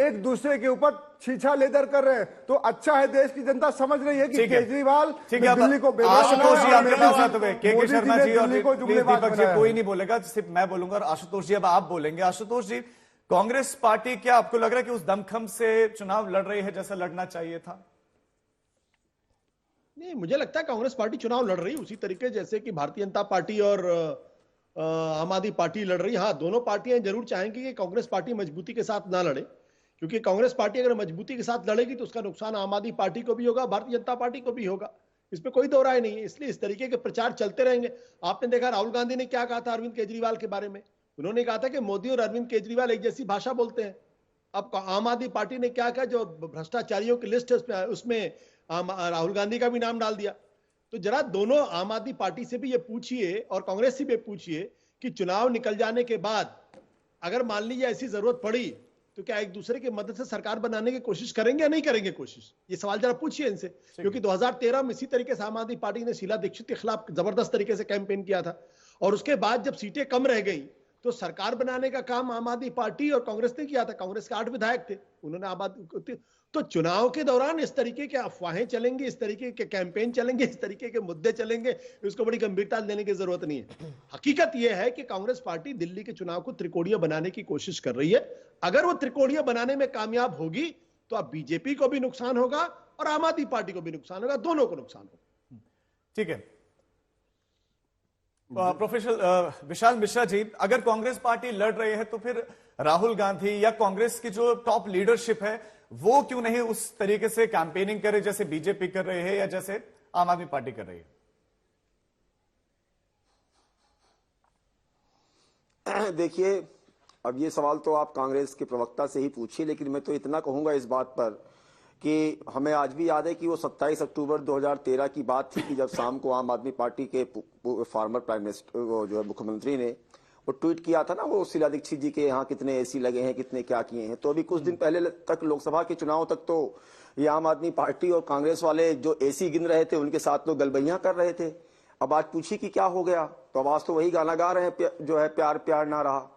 एक दूसरे के ऊपर छीछा लेदर कर रहे हैं। तो अच्छा है, देश की जनता समझ रही है कि केजरीवाल दिल्ली को आशुतोष जी आपके पास हुए, के शर्मा जी और दीपक जी, कोई नहीं बोलेगा, सिर्फ मैं बोलूंगा और आशुतोष जी अब आप बोलेंगे। आशुतोष जी, कांग्रेस पार्टी, क्या आपको लग रहा है कि उस दमखम से चुनाव लड़ रही है जैसा लड़ना चाहिए था? नहीं, मुझे लगता है कांग्रेस पार्टी चुनाव लड़ रही है उसी तरीके जैसे कि भारतीय जनता पार्टी और आम आदमी पार्टी लड़ रही है। हाँ, दोनों पार्टियां जरूर चाहेंगी कि कांग्रेस पार्टी मजबूती के साथ ना लड़े, क्योंकि कांग्रेस पार्टी अगर मजबूती के साथ लड़ेगी तो उसका नुकसान आम आदमी पार्टी को भी होगा, भारतीय जनता पार्टी को भी होगा। इसमें कोई दो राय नहीं है। इसलिए इस तरीके के प्रचार चलते रहेंगे। आपने देखा राहुल गांधी ने क्या कहा था अरविंद केजरीवाल के बारे में। उन्होंने कहा था कि मोदी और अरविंद केजरीवाल एक जैसी भाषा बोलते हैं। अब आम आदमी पार्टी ने क्या कहा, जो भ्रष्टाचारियों की लिस्ट है उसमें राहुल गांधी का भी नाम डाल दिया। तो जरा दोनों आम आदमी पार्टी से भी ये पूछिए और कांग्रेस से भी पूछिए कि चुनाव निकल जाने के बाद अगर मान लीजिए ऐसी जरूरत पड़ी तो क्या एक दूसरे की मदद से सरकार बनाने की कोशिश करेंगे या नहीं करेंगे कोशिश? ये सवाल जरा पूछिए इनसे, क्योंकि 2013 में इसी तरीके से आम आदमी पार्टी ने शीला दीक्षित के खिलाफ जबरदस्त तरीके से कैंपेन किया था और उसके बाद जब सीटें कम रह गई तो सरकार बनाने का काम आम आदमी पार्टी और कांग्रेस ने किया था। कांग्रेस के 8 विधायक थे, उन्होंने आम आदमी। तो चुनाव के दौरान इस तरीके के अफवाहें चलेंगी, इस तरीके के कैंपेन चलेंगे, इस तरीके के मुद्दे चलेंगे, इसको बड़ी गंभीरता लेने की जरूरत नहीं है। हकीकत यह है कि कांग्रेस पार्टी दिल्ली के चुनाव को त्रिकोणीय बनाने की कोशिश कर रही है। अगर वो त्रिकोणीय बनाने में कामयाब होगी तो अब बीजेपी को भी नुकसान होगा और आम आदमी पार्टी को भी नुकसान होगा, दोनों को नुकसान होगा। ठीक है प्रोफेसर विशाल मिश्रा जी, अगर कांग्रेस पार्टी लड़ रही है तो फिर राहुल गांधी या कांग्रेस की जो टॉप लीडरशिप है वो क्यों नहीं उस तरीके से कैंपेनिंग करे जैसे बीजेपी कर रही है या जैसे आम आदमी पार्टी कर रही है? देखिए, अब ये सवाल तो आप कांग्रेस के प्रवक्ता से ही पूछिए, लेकिन मैं तो इतना कहूंगा इस बात पर कि हमें आज भी याद है कि वो 27 अक्टूबर 2013 की बात थी कि जब शाम को आम आदमी पार्टी के फॉर्मर प्राइम मिनिस्टर, वो जो है मुख्यमंत्री ने वो ट्वीट किया था ना, वो शीला दीक्षित जी के यहाँ कितने एसी लगे हैं, कितने क्या किए हैं। तो अभी कुछ दिन पहले तक लोकसभा के चुनाव तक तो ये आम आदमी पार्टी और कांग्रेस वाले जो एसी गिन रहे थे उनके साथ तो गलबैयां कर रहे थे। अब आज पूछिए कि क्या हो गया, तो आवाज तो वही गाना गा रहे हैं जो है प्यार प्यार ना रहा।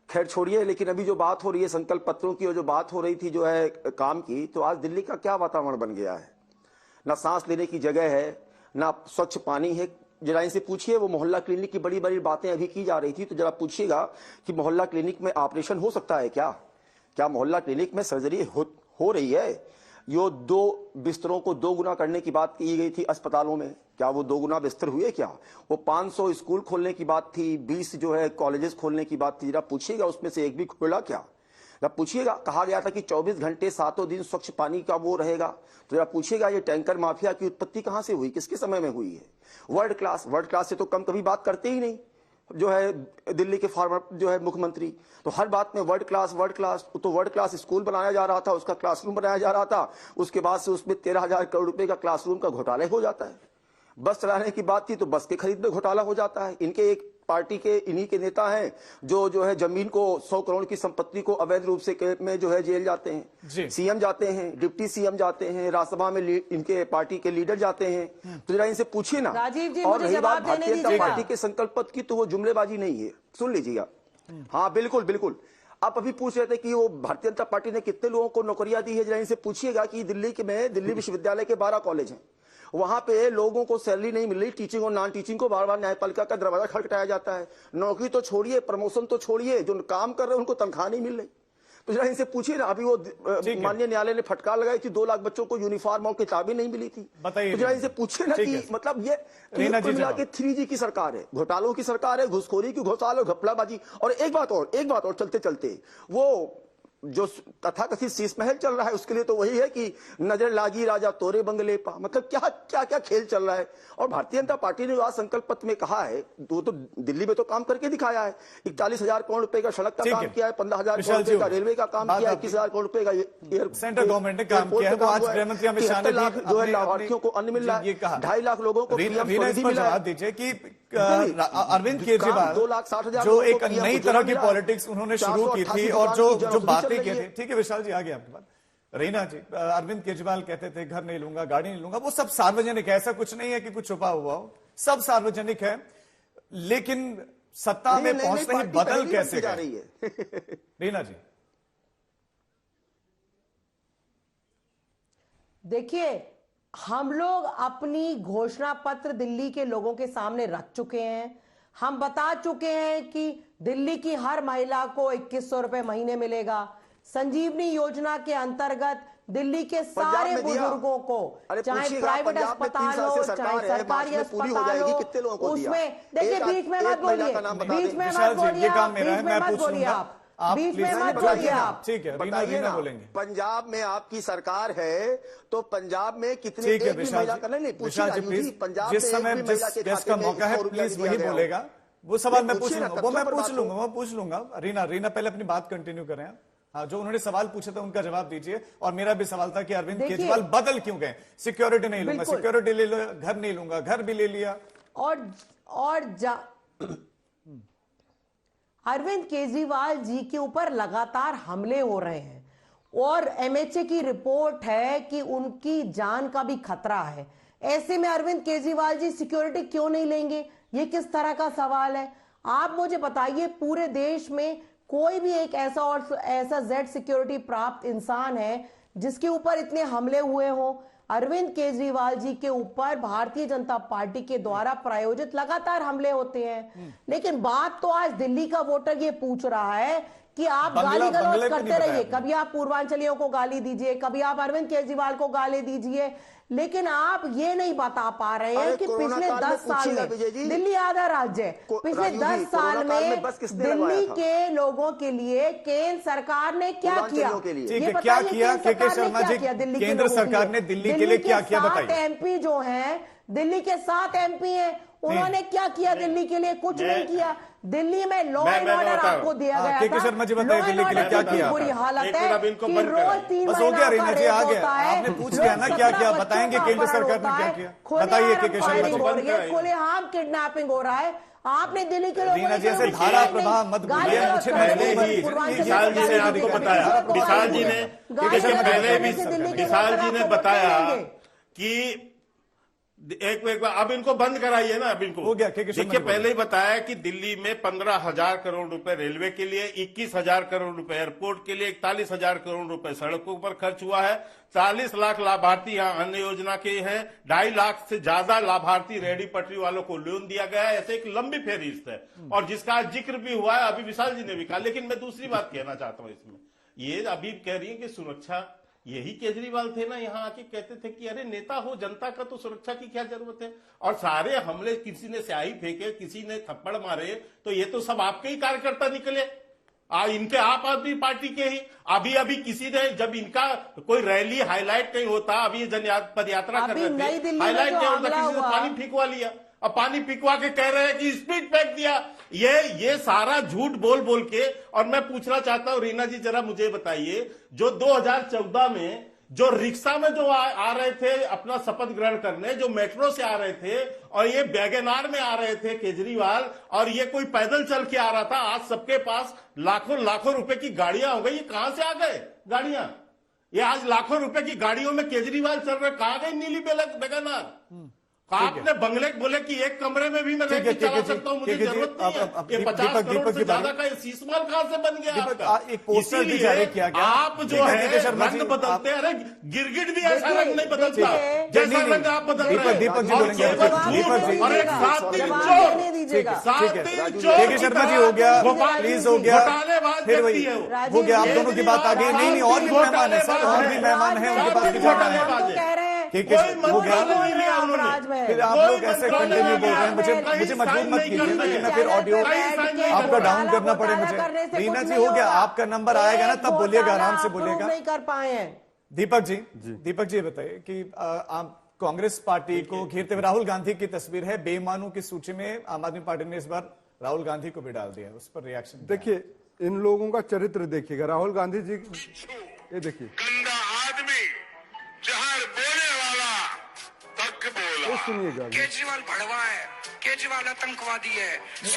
खैर छोड़िए, लेकिन अभी जो बात हो रही है संकल्प पत्रों की और जो बात हो रही थी जो है काम की, तो आज दिल्ली का क्या वातावरण बन गया है। ना सांस लेने की जगह है, ना स्वच्छ पानी है। जरा इनसे पूछिए, वो मोहल्ला क्लिनिक की बड़ी बड़ी बातें अभी की जा रही थी, तो जरा पूछिएगा कि मोहल्ला क्लिनिक में ऑपरेशन हो सकता है क्या मोहल्ला क्लिनिक में सर्जरी हो रही है? यो 2 बिस्तरों को 2 गुना करने की बात की गई थी अस्पतालों में, क्या वो 2 गुना बिस्तर हुए? क्या वो 500 स्कूल खोलने की बात थी, 20 जो है कॉलेजेस खोलने की बात थी, जरा पूछिएगा उसमें से एक भी खुला क्या? जब पूछिएगा, कहा गया था कि 24 घंटे 7 दिन स्वच्छ पानी का वो रहेगा, तो जरा पूछिएगा ये टैंकर माफिया की उत्पत्ति कहां से हुई, किसके समय में हुई है? वर्ल्ड क्लास से तो कम कभी बात करते ही नहीं जो है दिल्ली के फॉर्मर जो है मुख्यमंत्री, तो हर बात में वर्ल्ड क्लास। तो वर्ल्ड क्लास स्कूल बनाया जा रहा था, उसका क्लासरूम बनाया जा रहा था, उसके बाद से उसमें 13,000 करोड़ रुपए का क्लासरूम का घोटाला हो जाता है। बस चलाने की बात थी तो बस के खरीद में घोटाला हो जाता है। इनके एक पार्टी के इन्हीं के नेता हैं जो है जमीन को 100 करोड़ की संपत्ति को अवैध रूप से में जो है जेल जाते हैं, सीएम जाते हैं, डिप्टी सीएम जाते हैं, राज्यसभा में इनके पार्टी के लीडर जाते हैं। तो जरा इनसे पूछिए ना। और रही बात भारतीय जनता पार्टी के संकल्प पत्र की, तो वो जुमलेबाजी नहीं है, सुन लीजिएगा। हाँ बिल्कुल। आप अभी पूछ रहे थे कि वो भारतीय जनता पार्टी ने कितने लोगों को नौकरियां दी है। जरा इनसे पूछिएगा कि दिल्ली विश्वविद्यालय के 12 कॉलेज हैं, वहां पे लोगों को सैलरी नहीं मिल रही, टीचिंग और नॉन टीचिंग को बार बार न्यायपालिका का दरवाजा खटखटाया जाता है। नौकरी तो छोड़िए, प्रमोशन तो छोड़िए, जो काम कर रहे हैं उनको तनख्वाह नहीं मिल रही। तो जरा इनसे पूछिए ना। अभी वो माननीय न्यायालय ने फटकार लगाई थी, 2 लाख बच्चों को यूनिफॉर्म और किताबें नहीं मिली थी। तो जरा इनसे पूछिए ना कि मतलब ये मिला के 3G की सरकार है, घोटालों की सरकार है, घुसखोरी की घोटाला और घपलाबाजी। और एक बात और चलते चलते, वो जो तथाकथित शीश महल चल रहा है उसके लिए तो वही है कि नजर लागी राजा तोरे बंगले पा। मतलब क्या खेल चल रहा है। और भारतीय जनता पार्टी ने आज संकल्प पत्र में कहा है, वो तो दिल्ली में तो काम करके दिखाया है। 41,000 करोड़ रुपए का सड़क का काम किया है, 15,000 करोड़ रुपए का रेलवे का काम किया है, 21,000 करोड़ रुपए का सेंट्रल गवर्नमेंट ने काम किया है। तो आज गृह मंत्री अमित शाह ने जो है लाभार्थियों को अन्न मिल रहा है, 2.5 लाख लोगों को जवाब दीजिए कि अरविंद केजरीवाल 2,60,000 जो एक नई तरह की पॉलिटिक्स उन्होंने शुरू की थी और जो बातें की थी। ठीक है विशाल जी, आगे आपके बात। रीना जी, अरविंद केजरीवाल कहते थे घर नहीं लूंगा, गाड़ी नहीं लूंगा, वो सब सार्वजनिक है, ऐसा कुछ नहीं है कि कुछ छुपा हुआ हो, सब सार्वजनिक है। लेकिन सत्ता में पहुंचते ही बदल कैसे जा रही है? रीना जी देखिए, हम लोग अपनी घोषणा पत्र दिल्ली के लोगों के सामने रख चुके हैं। हम बता चुके हैं कि दिल्ली की हर महिला को 2100 रुपए महीने मिलेगा। संजीवनी योजना के अंतर्गत दिल्ली के सारे बुजुर्गों को, चाहे प्राइवेट अस्पताल हो चाहे सरकारी अस्पताल हो, उसमें देखिए बीच में मत बोलिए, बीच में मत बोलिए आप, बीच में मत बोलिए आप, बीच में मत बोलिए आप। ठीक है, रीना बोलेंगे। पंजाब में आपकी सरकार है तो पंजाब में कितने एक भी महिला का नहीं पूछिए राजू जी, पंजाब में जिस समय जिस का मौका है प्लीज वही बोलेगा। वो सवाल मैं पूछ लूंगा, वो मैं पूछ लूंगा। रीना पहले अपनी बात कंटिन्यू करें। हाँ, जो उन्होंने सवाल पूछा था उनका जवाब दीजिए। और मेरा भी सवाल था कि अरविंद केजरीवाल बदल क्यों गए? सिक्योरिटी नहीं लूंगा, सिक्योरिटी ले लो, घर नहीं लूंगा, घर भी ले लिया। अरविंद केजरीवाल जी के ऊपर लगातार हमले हो रहे हैं और एमएचए की रिपोर्ट है कि उनकी जान का भी खतरा है। ऐसे में अरविंद केजरीवाल जी सिक्योरिटी क्यों नहीं लेंगे? ये किस तरह का सवाल है? आप मुझे बताइए, पूरे देश में कोई भी एक ऐसा जेड सिक्योरिटी प्राप्त इंसान है जिसके ऊपर इतने हमले हुए हो? अरविंद केजरीवाल जी के ऊपर भारतीय जनता पार्टी के द्वारा प्रायोजित लगातार हमले होते हैं। लेकिन बात तो आज दिल्ली का वोटर ये पूछ रहा है कि आप गाली गलौज करते रहिए, कभी आप पूर्वांचलियों को गाली दीजिए, कभी आप अरविंद केजरीवाल को गाली दीजिए, लेकिन आप ये नहीं बता पा रहे हैं कि पिछले 10 साल में दिल्ली आधा राज्य है, पिछले 10 साल में दिल्ली के लोगों के लिए केंद्र सरकार ने क्या किया? ये क्या किया के शर्मा जी? केंद्र सरकार ने दिल्ली के लिए क्या किया बताइए। 7 एमपी जो हैं, दिल्ली के 7 एमपी हैं, उन्होंने क्या किया दिल्ली के लिए? कुछ नहीं किया। दिल्ली में लॉ एंड ऑर्डर आपको दिया गया था। शर्मा जी बताइए दिल्ली के लिए क्या किया? बुरी हालत है कि रोज 3 बस हो गया रीना जी, आ गया। आपने पूछ लिया ना क्या किया, बताएंगे केंद्र सरकार ने क्या किया? बताइए के शर्मा जी। खुलेआम किडनैपिंग हो रहा है। आपने दिल्ली के लोगों रीना जी ऐसे धारा प्रभाव मत बोलिए। विशाल जी ने आपको बताया, विशाल जी ने पहले भी विशाल जी ने बताया कि एक बार अब इनको बंद कराइए ना। अब इनको हो गया। देखिए, पहले ही बताया कि दिल्ली में 15,000 करोड़ रुपए रेलवे के लिए, 21,000 करोड़ रुपए एयरपोर्ट के लिए, 41,000 करोड़ रुपए सड़कों पर खर्च हुआ है। 40 लाख लाभार्थी यहाँ अन्य योजना के हैं। 2.5 लाख से ज्यादा लाभार्थी रेहड़ी पटरी वालों को लोन दिया गया है। ऐसे एक लंबी फेहरिस्त है और जिसका जिक्र भी हुआ है, अभी विशाल जी ने भी कहा। लेकिन मैं दूसरी बात कहना चाहता हूं इसमें, ये अभी कह रही है कि सुरक्षा, यही केजरीवाल थे ना यहाँ आके कहते थे कि अरे नेता हो, जनता का तो सुरक्षा की क्या जरूरत है? और सारे हमले, किसी ने स्याही फेंके, किसी ने थप्पड़ मारे, तो ये तो सब आपके ही कार्यकर्ता निकले, इनके आप आदमी पार्टी के ही। अभी किसी ने, जब इनका कोई रैली हाईलाइट नहीं होता, अभी पद यात्रा कर रहे थे, हाईलाइट नहीं होता, किसी ने पानी फेंकवा लिया। अब पानी पिकवा के कह रहे हैं कि स्पीड फेंक दिया। ये सारा झूठ बोल बोल के। और मैं पूछना चाहता हूं रीना जी, जरा मुझे बताइए, जो 2014 में जो रिक्शा में जो आ रहे थे अपना शपथ ग्रहण करने, जो मेट्रो से आ रहे थे और ये वैगनार में आ रहे थे केजरीवाल, और ये कोई पैदल चल के आ रहा था, आज सबके पास लाखों रुपए की गाड़ियां हो गई। ये कहां से आ गए गाड़ियां? ये आज लाखों रुपए की गाड़ियों में केजरीवाल चल रहे, कहां गई नीली वैगनार? आपने बंगले बोले कि एक कमरे में भी मैं रह के चला सकता हूं, मुझे जरूरत नहीं है। ये 50 करोड़ से ज्यादा का शीशमाल कहां से बन गया आपका? इसीलिए आप जो है रंग बदलते हैं। अरे गिरगिट भी ऐसा रंग नहीं बदलता जैसा रंग आप बदल रहे हैं। दीपक जी बोलेंगे। और एक 7 दिन चोर शर्मा जी हो गया, प्लीज हो गया, फिर वही हो गया। आप दोनों की बात आ गई। नहीं, और भी मेहमान है सर, और भी मेहमान है, उनके पास भी जाना है। ठीक है, हो गया। फिर आप लोग ऐसे कंटिन्यू बोल रहे हैं, मुझे मजबूर मत कीजिए ना कि मैं फिर ऑडियो आपका डाउन करना पड़े मुझे। रीना जी हो गया, आपका नंबर आएगा ना तब बोलिएगा, आराम से बोलिएगा। नहीं कर पाए हैं। दीपक जी बताइए कि आप कांग्रेस पार्टी को घेरते हुए राहुल गांधी की तस्वीर है, बेईमानों की सूची में आम आदमी पार्टी ने इस बार राहुल गांधी को भी डाल दिया है, उस पर रिएक्शन देखिए। इन लोगों का चरित्र देखिएगा। राहुल गांधी जी, ये देखिए, सुनिएगा, केजरीवाल भड़वा है, केजरीवाल आतंकवादी है।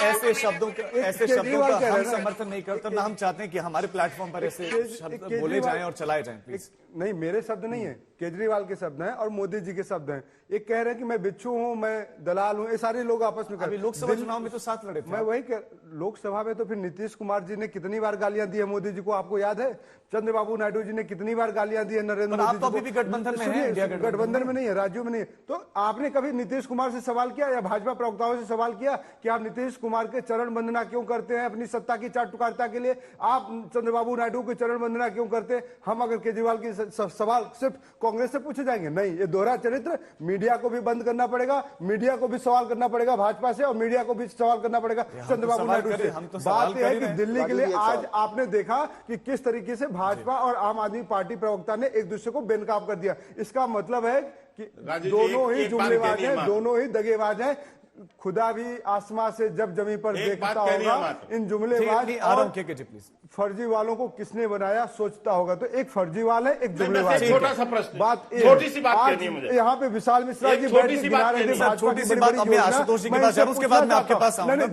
ऐसे शब्दों का हम समर्थन नहीं करते, ना हम चाहते हैं कि हमारे प्लेटफॉर्म पर ऐसे शब्द बोले जाएं और चलाए जाएं। प्लीज नहीं, मेरे शब्द नहीं है, केजरीवाल के शब्द हैं और मोदी जी के शब्द हैं। ये कह रहे हैं कि मैं बिच्छू हूं, मैं दलाल हूं, ये सारे लोग आपस में। अभी लोकसभा चुनाव में तो साथ लड़े थे। मैं वही लोकसभा में तो फिर नीतीश कुमार जी ने कितनी बार गालियां दी है मोदी जी को, आपको याद है? चंद्रबाबू नायडू जी ने कितनी बार गालियां दी है नरेंद्र मोदी जी को। गठबंधन में है, गठबंधन में नहीं है, राज्यों में नहीं है। तो आपने आपने कभी नीतीश कुमार से सवाल किया या भाजपा प्रवक्ताओं से सवाल किया कि आप नीतीश कुमार के चरण वंदना क्यों करते हैं अपनी सत्ता की चाटुकारिता के लिए? आप चंद्रबाबू नायडू की चरण वंदना क्यों करते हैं? हम अगर केजरीवाल की सवाल सिर्फ कांग्रेस से पूछे जाएंगे? नहीं, ये दोहरा चरित्र। मीडिया को भी बंद करना पड़ेगा, मीडिया को भी सवाल करना पड़ेगा भाजपा से, और मीडिया को भी सवाल करना पड़ेगा चंद्रबाबू नायडू से। बात यह है कि दिल्ली के लिए आज आपने देखा कि किस तरीके से भाजपा और आम आदमी पार्टी प्रवक्ता ने एक दूसरे को बेनकाब कर दिया। इसका मतलब है कि दोनों ही जुमलेबाज हैं, दोनों ही दगेबाज हैं। खुदा भी आसमां से जब जमीन पर देखता होगा इन जुमलेबाज और फर्जी वालों को किसने बनाया सोचता होगा। तो एक फर्जी वाला है, एक जुमलेबाज। छोटा सा प्रश्न, बात छोटी सी बात कहनी है मुझे। यहाँ पे विशाल मिश्रा जी बैठ के गिना रहे थे भाजपा की बड़ी बड़ी योजना। आशुतोष जी के पास जाऊं, उसके बाद मैं आपके पास आऊंगा।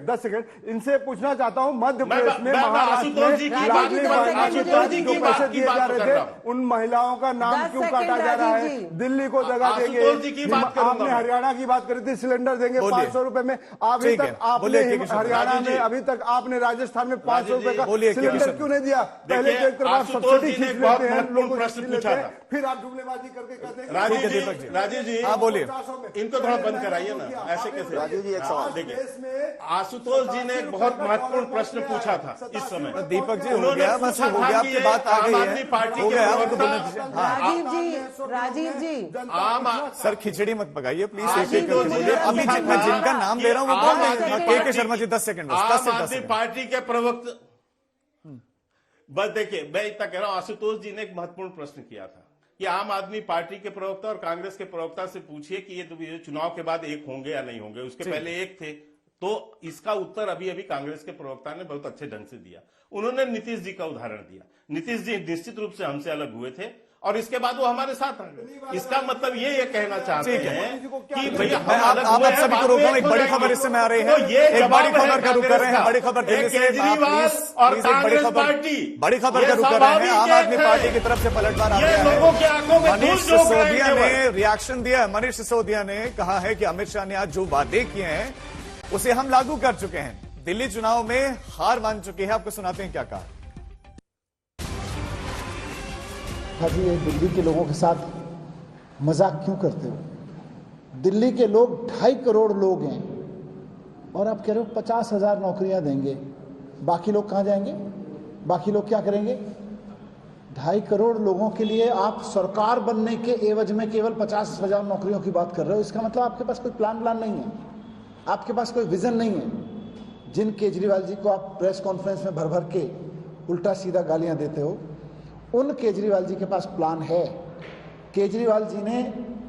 10 सेकंड इनसे पूछना चाहता हूँ, मध्य प्रदेश में महाराष्ट्र में लाडली जो पैसे दिए जा रहे थे उन महिलाओं का नाम क्यों काटा जा रहा है? दिल्ली को जगह देंगे। आपने हरियाणा की बात करी थी, सिलेंडर देंगे 500 रुपए में। अभी तक आपने हरियाणा में, अभी तक आपने राजस्थान में 500 रुपए का सिलेंडर क्यों नहीं दिया? पहले तो एक तरफ सब्सिडी खींच लेते हैं, लोगों को खींच लेते हैं, फिर आप जुमलेबाजी करके कहते हैं। राजीव जी हाँ बोलिए, इनको थोड़ा बंद कराइए ना, ऐसे कैसे? राजीव जी एक सवाल देखिए, आशुतोष जी ने एक बहुत महत्वपूर्ण प्रश्न पूछा था इस समय। दीपक जी हो गया, बस हो गया, आपकी बात आ गई है, पार्टी हो गया। राजीव जी सर खिचड़ी मत पकाइए प्लीज, एक बोलिए। अभी मैं जिनका नाम ले रहा हूँ वो कौन है? के शर्मा जी 10 सेकंड। आम आदमी पार्टी के प्रवक्ता, बस देखिए मैं इतना कह रहा हूं, आशुतोष जी ने एक महत्वपूर्ण प्रश्न किया था कि आम आदमी पार्टी के प्रवक्ता और कांग्रेस के प्रवक्ता से पूछिए कि ये चुनाव के बाद एक होंगे या नहीं होंगे। उसके पहले एक थे, तो इसका उत्तर अभी अभी कांग्रेस के प्रवक्ता ने बहुत अच्छे ढंग से दिया। उन्होंने नीतीश जी का उदाहरण दिया। नीतीश जी निश्चित रूप से हमसे अलग हुए थे और इसके बाद वो हमारे साथ आ गए। इसका मतलब ये कहना चाहते हैं कि भैया आप सभी को रोक रहा हूं। एक बड़ी खबर इस समय आ रही है, एक बड़ी खबर का रुख कर रहे हैं। बड़ी खबर केजरीवाल और कांग्रेस पार्टी, बड़ी खबर का रुख कर रहे हैं। आम आदमी पार्टी की तरफ से पलटवार आ गया है। मनीष सिसोदिया ने रिएक्शन दिया है। मनीष सिसोदिया ने कहा है कि अमित शाह ने आज जो वादे किए हैं उसे हम लागू कर चुके हैं। दिल्ली चुनाव में हार मान चुकी है। आपको सुनाते हैं क्या कहा। अभी ये दिल्ली के लोगों के साथ मजाक क्यों करते हो? दिल्ली के लोग 2.5 करोड़ लोग हैं और आप कह रहे हो 50,000 नौकरियां देंगे। बाकी लोग कहां जाएंगे? बाकी लोग क्या करेंगे? 2.5 करोड़ लोगों के लिए आप सरकार बनने के एवज में केवल 50,000 नौकरियों की बात कर रहे हो। इसका मतलब आपके पास कोई प्लान नहीं है, आपके पास कोई विजन नहीं है। जिन केजरीवाल जी को आप प्रेस कॉन्फ्रेंस में भर भर के उल्टा सीधा गालियां देते हो, उन केजरीवाल जी के पास प्लान है। केजरीवाल जी ने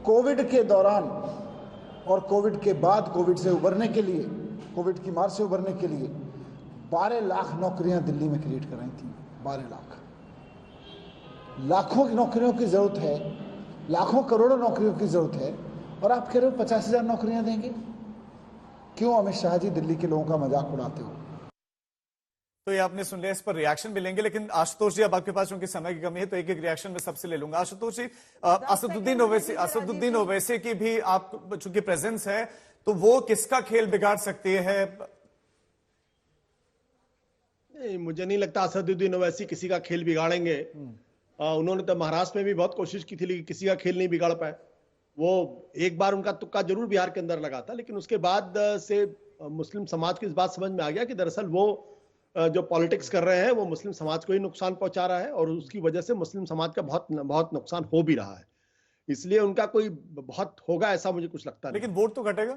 कोविड के दौरान और कोविड के बाद कोविड से उबरने के लिए, कोविड की मार से उबरने के लिए 12 लाख नौकरियां दिल्ली में क्रिएट कराई थी। 12 लाख, लाखों की नौकरियों की जरूरत है, लाखों करोड़ों नौकरियों की जरूरत है और आप कह रहे हो 50,000 नौकरियां देंगे। क्यों अमित शाह जी दिल्ली के लोगों का मजाक उड़ाते हो? तो ये आपने सुन लिया, इस पर रिएक्शन भी लेंगे, लेकिन आशुतोष जी अब आपके पास चूंकि समय की कमी है तो एक एक रिएक्शन में सबसे ले लूंगा। आशुतोष जी, असदुद्दीन ओवैसी की भी आप चूंकि प्रेजेंस है तो वो किसका खेल बिगाड़ सकती है? नहीं, मुझे नहीं लगता असदुद्दीन ओवैसी किसी का खेल बिगाड़ेंगे। उन्होंने तो महाराष्ट्र में भी बहुत कोशिश की थी लेकिन किसी का खेल नहीं बिगाड़ पाए। वो एक बार उनका तुक्का जरूर बिहार के अंदर लगा था, लेकिन उसके बाद से मुस्लिम समाज को इस बात समझ में आ गया कि दरअसल वो जो पॉलिटिक्स कर रहे हैं वो मुस्लिम समाज को ही नुकसान पहुंचा रहा है और उसकी वजह से मुस्लिम समाज का बहुत नुकसान हो भी रहा है। इसलिए उनका कोई बहुत होगा ऐसा मुझे कुछ लगता नहीं। लेकिन वोट तो घटेगा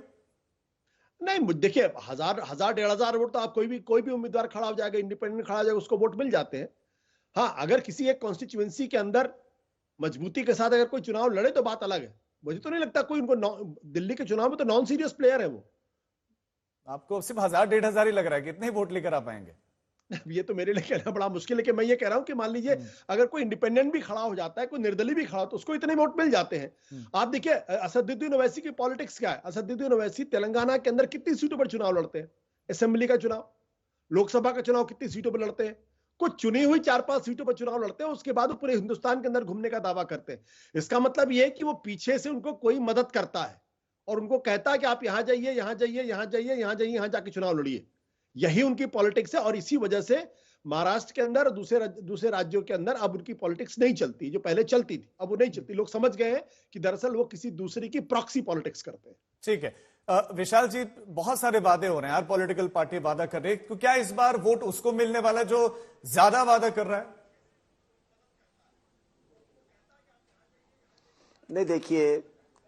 नहीं। देखिए, 1,000-1,500 वोट तो आप कोई भी उम्मीदवार खड़ा हो जाएगा, इंडिपेंडेंट खड़ा हो जाएगा, उसको वोट मिल जाते हैं। हाँ, अगर किसी एक कॉन्स्टिट्यूएंसी के अंदर मजबूती के साथ अगर कोई चुनाव लड़े तो बात अलग है। मुझे तो नहीं लगता कोई उनको दिल्ली के चुनाव में तो नॉन सीरियस प्लेयर है वो। आपको सिर्फ 1,000-1,500 ही लग रहा है, कितने वोट लेकर आ पाएंगे? ये तो मेरे लिए कहना बड़ा मुश्किल है कि मैं ये कह रहा हूं कि मान लीजिए अगर कोई इंडिपेंडेंट भी खड़ा हो जाता है, कोई निर्दलीय भी खड़ा हो तो उसको इतने वोट मिल जाते हैं। आप देखिए असदुद्दीन ओवैसी की पॉलिटिक्स क्या है। असदुद्दीन ओवैसी तेलंगाना के अंदर कितनी सीटों पर चुनाव लड़ते हैं? असेंबली का चुनाव, लोकसभा का चुनाव कितनी सीटों पर लड़ते हैं? कुछ चुनी हुई 4-5 सीटों पर चुनाव लड़ते हैं, उसके बाद वो पूरे हिंदुस्तान के अंदर घूमने का दावा करते हैं। इसका मतलब ये है कि वो पीछे से उनको कोई मदद करता है और उनको कहता है कि आप यहां जाइए, यहां जाइए, यहां जाइए, यहां जाइए, यहां जाके चुनाव लड़िए। यही उनकी पॉलिटिक्स है और इसी वजह से महाराष्ट्र के अंदर और दूसरे राज्यों के अंदर अब उनकी पॉलिटिक्स नहीं चलती, जो पहले चलती थी अब वो नहीं चलती। लोग समझ गए हैं कि दरअसल वो किसी दूसरे की प्रॉक्सी पॉलिटिक्स करते हैं। ठीक है, विशाल जी, बहुत सारे वादे हो रहे हैं, हर पॉलिटिकल पार्टी वादा कर रही है, तो क्या इस बार वोट उसको मिलने वाला जो ज्यादा वादा कर रहा है? नहीं, देखिए,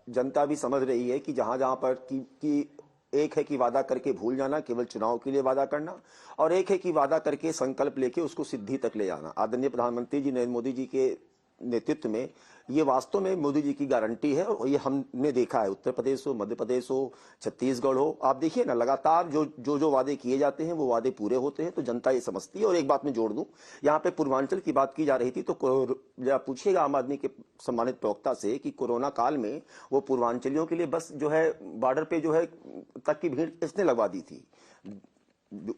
जनता भी समझ रही है कि जहां जहां पर कि एक है कि वादा करके भूल जाना, केवल चुनाव के लिए वादा करना, और एक है कि वादा करके संकल्प लेके उसको सिद्धि तक ले जाना। आदरणीय प्रधानमंत्री जी नरेंद्र मोदी जी के नेतृत्व में ये वास्तव में मोदी जी की गारंटी है, और ये हमने देखा है, उत्तर प्रदेश हो, मध्य प्रदेश हो, छत्तीसगढ़ हो, आप देखिए ना, लगातार जो वादे किए जाते हैं वो वादे पूरे होते हैं, तो जनता ये समझती है। और एक बात मैं जोड़ दूं, यहाँ पे पूर्वांचल की बात की जा रही थी, तो पूछिएगा आम आदमी के सम्मानित प्रवक्ता से कि कोरोना काल में वो पूर्वांचलियों के लिए बस जो है बॉर्डर पे जो है तक की भीड़ किसने लगवा दी थी,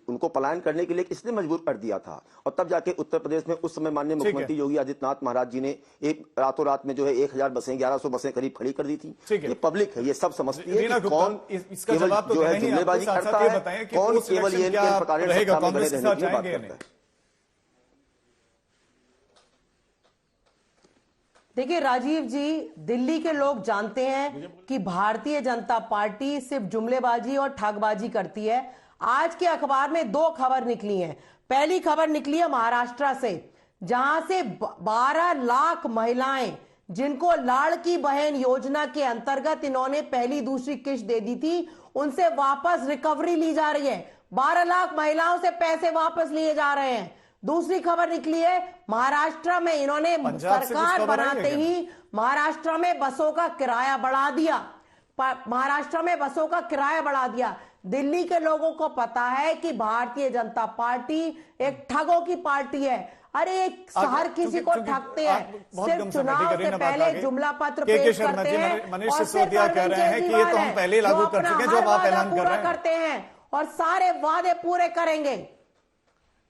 उनको पलायन करने के लिए किसने मजबूर कर दिया था। और तब जाके उत्तर प्रदेश में उस समय माननीय मुख्यमंत्री योगी आदित्यनाथ महाराज जी ने एक रातों रात में जो है 1000 बसें 1100 बसें करीब खड़ी कर दी थी। ये पब्लिक है, ये सब समझती है कि कौन केवल जो है जुमलेबाजी करता है, कौन केवल ये प्रकार रहने की बात करता है। देखिए राजीव जी, दिल्ली के लोग जानते हैं कि भारतीय जनता पार्टी सिर्फ जुमलेबाजी और ठगबाजी करती है। आज के अखबार में 2 खबर निकली हैं। पहली खबर निकली है महाराष्ट्र से, जहां से 12 लाख महिलाएं जिनको लाड़की बहन योजना के अंतर्गत इन्होंने पहली दूसरी किस्त दे दी थी, उनसे वापस रिकवरी ली जा रही है। 12 लाख महिलाओं से पैसे वापस लिए जा रहे हैं। दूसरी खबर निकली है महाराष्ट्र में, इन्होंने सरकार बनाते ही महाराष्ट्र में बसों का किराया बढ़ा दिया। महाराष्ट्र में बसों का किराया बढ़ा दिया। दिल्ली के लोगों को पता है कि भारतीय जनता पार्टी एक ठगों की पार्टी है। अरे हर किसी को ठगते हैं, सिर्फ चुनाव से पहले जुमला पत्र पेश करते हैं, मनीष सिसोदिया कह रहे हैं कि ये तो हम पहले लागू कर चुके हैं, जो आप ऐलान कर रहे हैं करते हैं और सारे वादे पूरे करेंगे।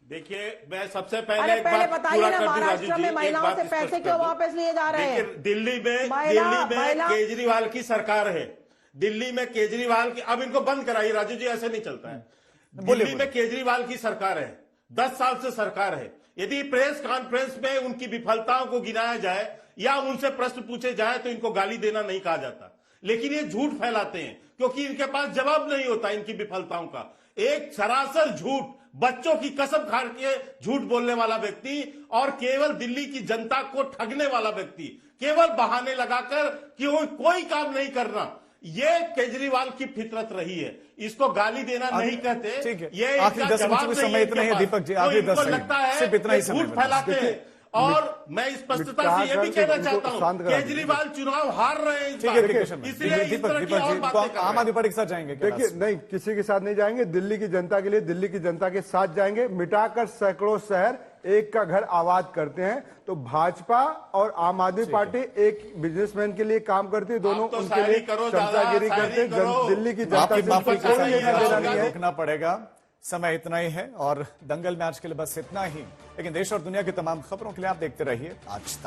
देखिए, मैं सबसे पहले एक बात बताइए पूरा ना, कर दूं महाराष्ट्र राजू में जी, महिलाओं से पैसे क्यों वापस लिए जा रहे हैं? दिल्ली में केजरीवाल की सरकार है, दिल्ली में केजरीवाल की, अब इनको बंद कराइए राजू जी, ऐसे नहीं चलता है। दिल्ली में केजरीवाल की सरकार है, 10 साल से सरकार है। यदि प्रेस कॉन्फ्रेंस में उनकी विफलताओं को गिनाया जाए या उनसे प्रश्न पूछे जाए तो इनको गाली देना नहीं कहा जाता, लेकिन ये झूठ फैलाते हैं क्योंकि इनके पास जवाब नहीं होता इनकी विफलताओं का। एक सरासर झूठ, बच्चों की कसम खा के झूठ बोलने वाला व्यक्ति और केवल दिल्ली की जनता को ठगने वाला व्यक्ति, केवल बहाने लगाकर कि कोई काम नहीं करना, ये केजरीवाल की फितरत रही है। इसको गाली देना नहीं कहते, ये आखिरी 10 मिनट समय इतना ही है दीपक जी, आखिरी 10 सेकंड लगता है सिर्फ इतना ही समय झूठ फैलाते हैं। और मैं स्पष्टता से ये भी कहना चाहता हूं, केजरीवाल चुनाव हार रहे हैं, इसलिए इस तरह की और बातें कर रहे हैं। आम आदमी पार्टी के साथ जाएंगे? देखिए, नहीं, किसी के साथ नहीं जाएंगे, दिल्ली की जनता के लिए, दिल्ली की जनता के साथ जाएंगे। मिटाकर सैकड़ों शहर, एक का घर आबाद करते हैं। तो भाजपा और आम आदमी पार्टी एक बिजनेसमैन के लिए काम करती है, दोनों तो उनके लिए चमचागिरी करते हैं। दिल्ली की जनता से कोई लेना देना नहीं है। रोकना पड़ेगा, समय इतना ही है और दंगल में आज के लिए बस इतना ही। लेकिन देश और दुनिया की तमाम खबरों के लिए आप देखते रहिए आज तक।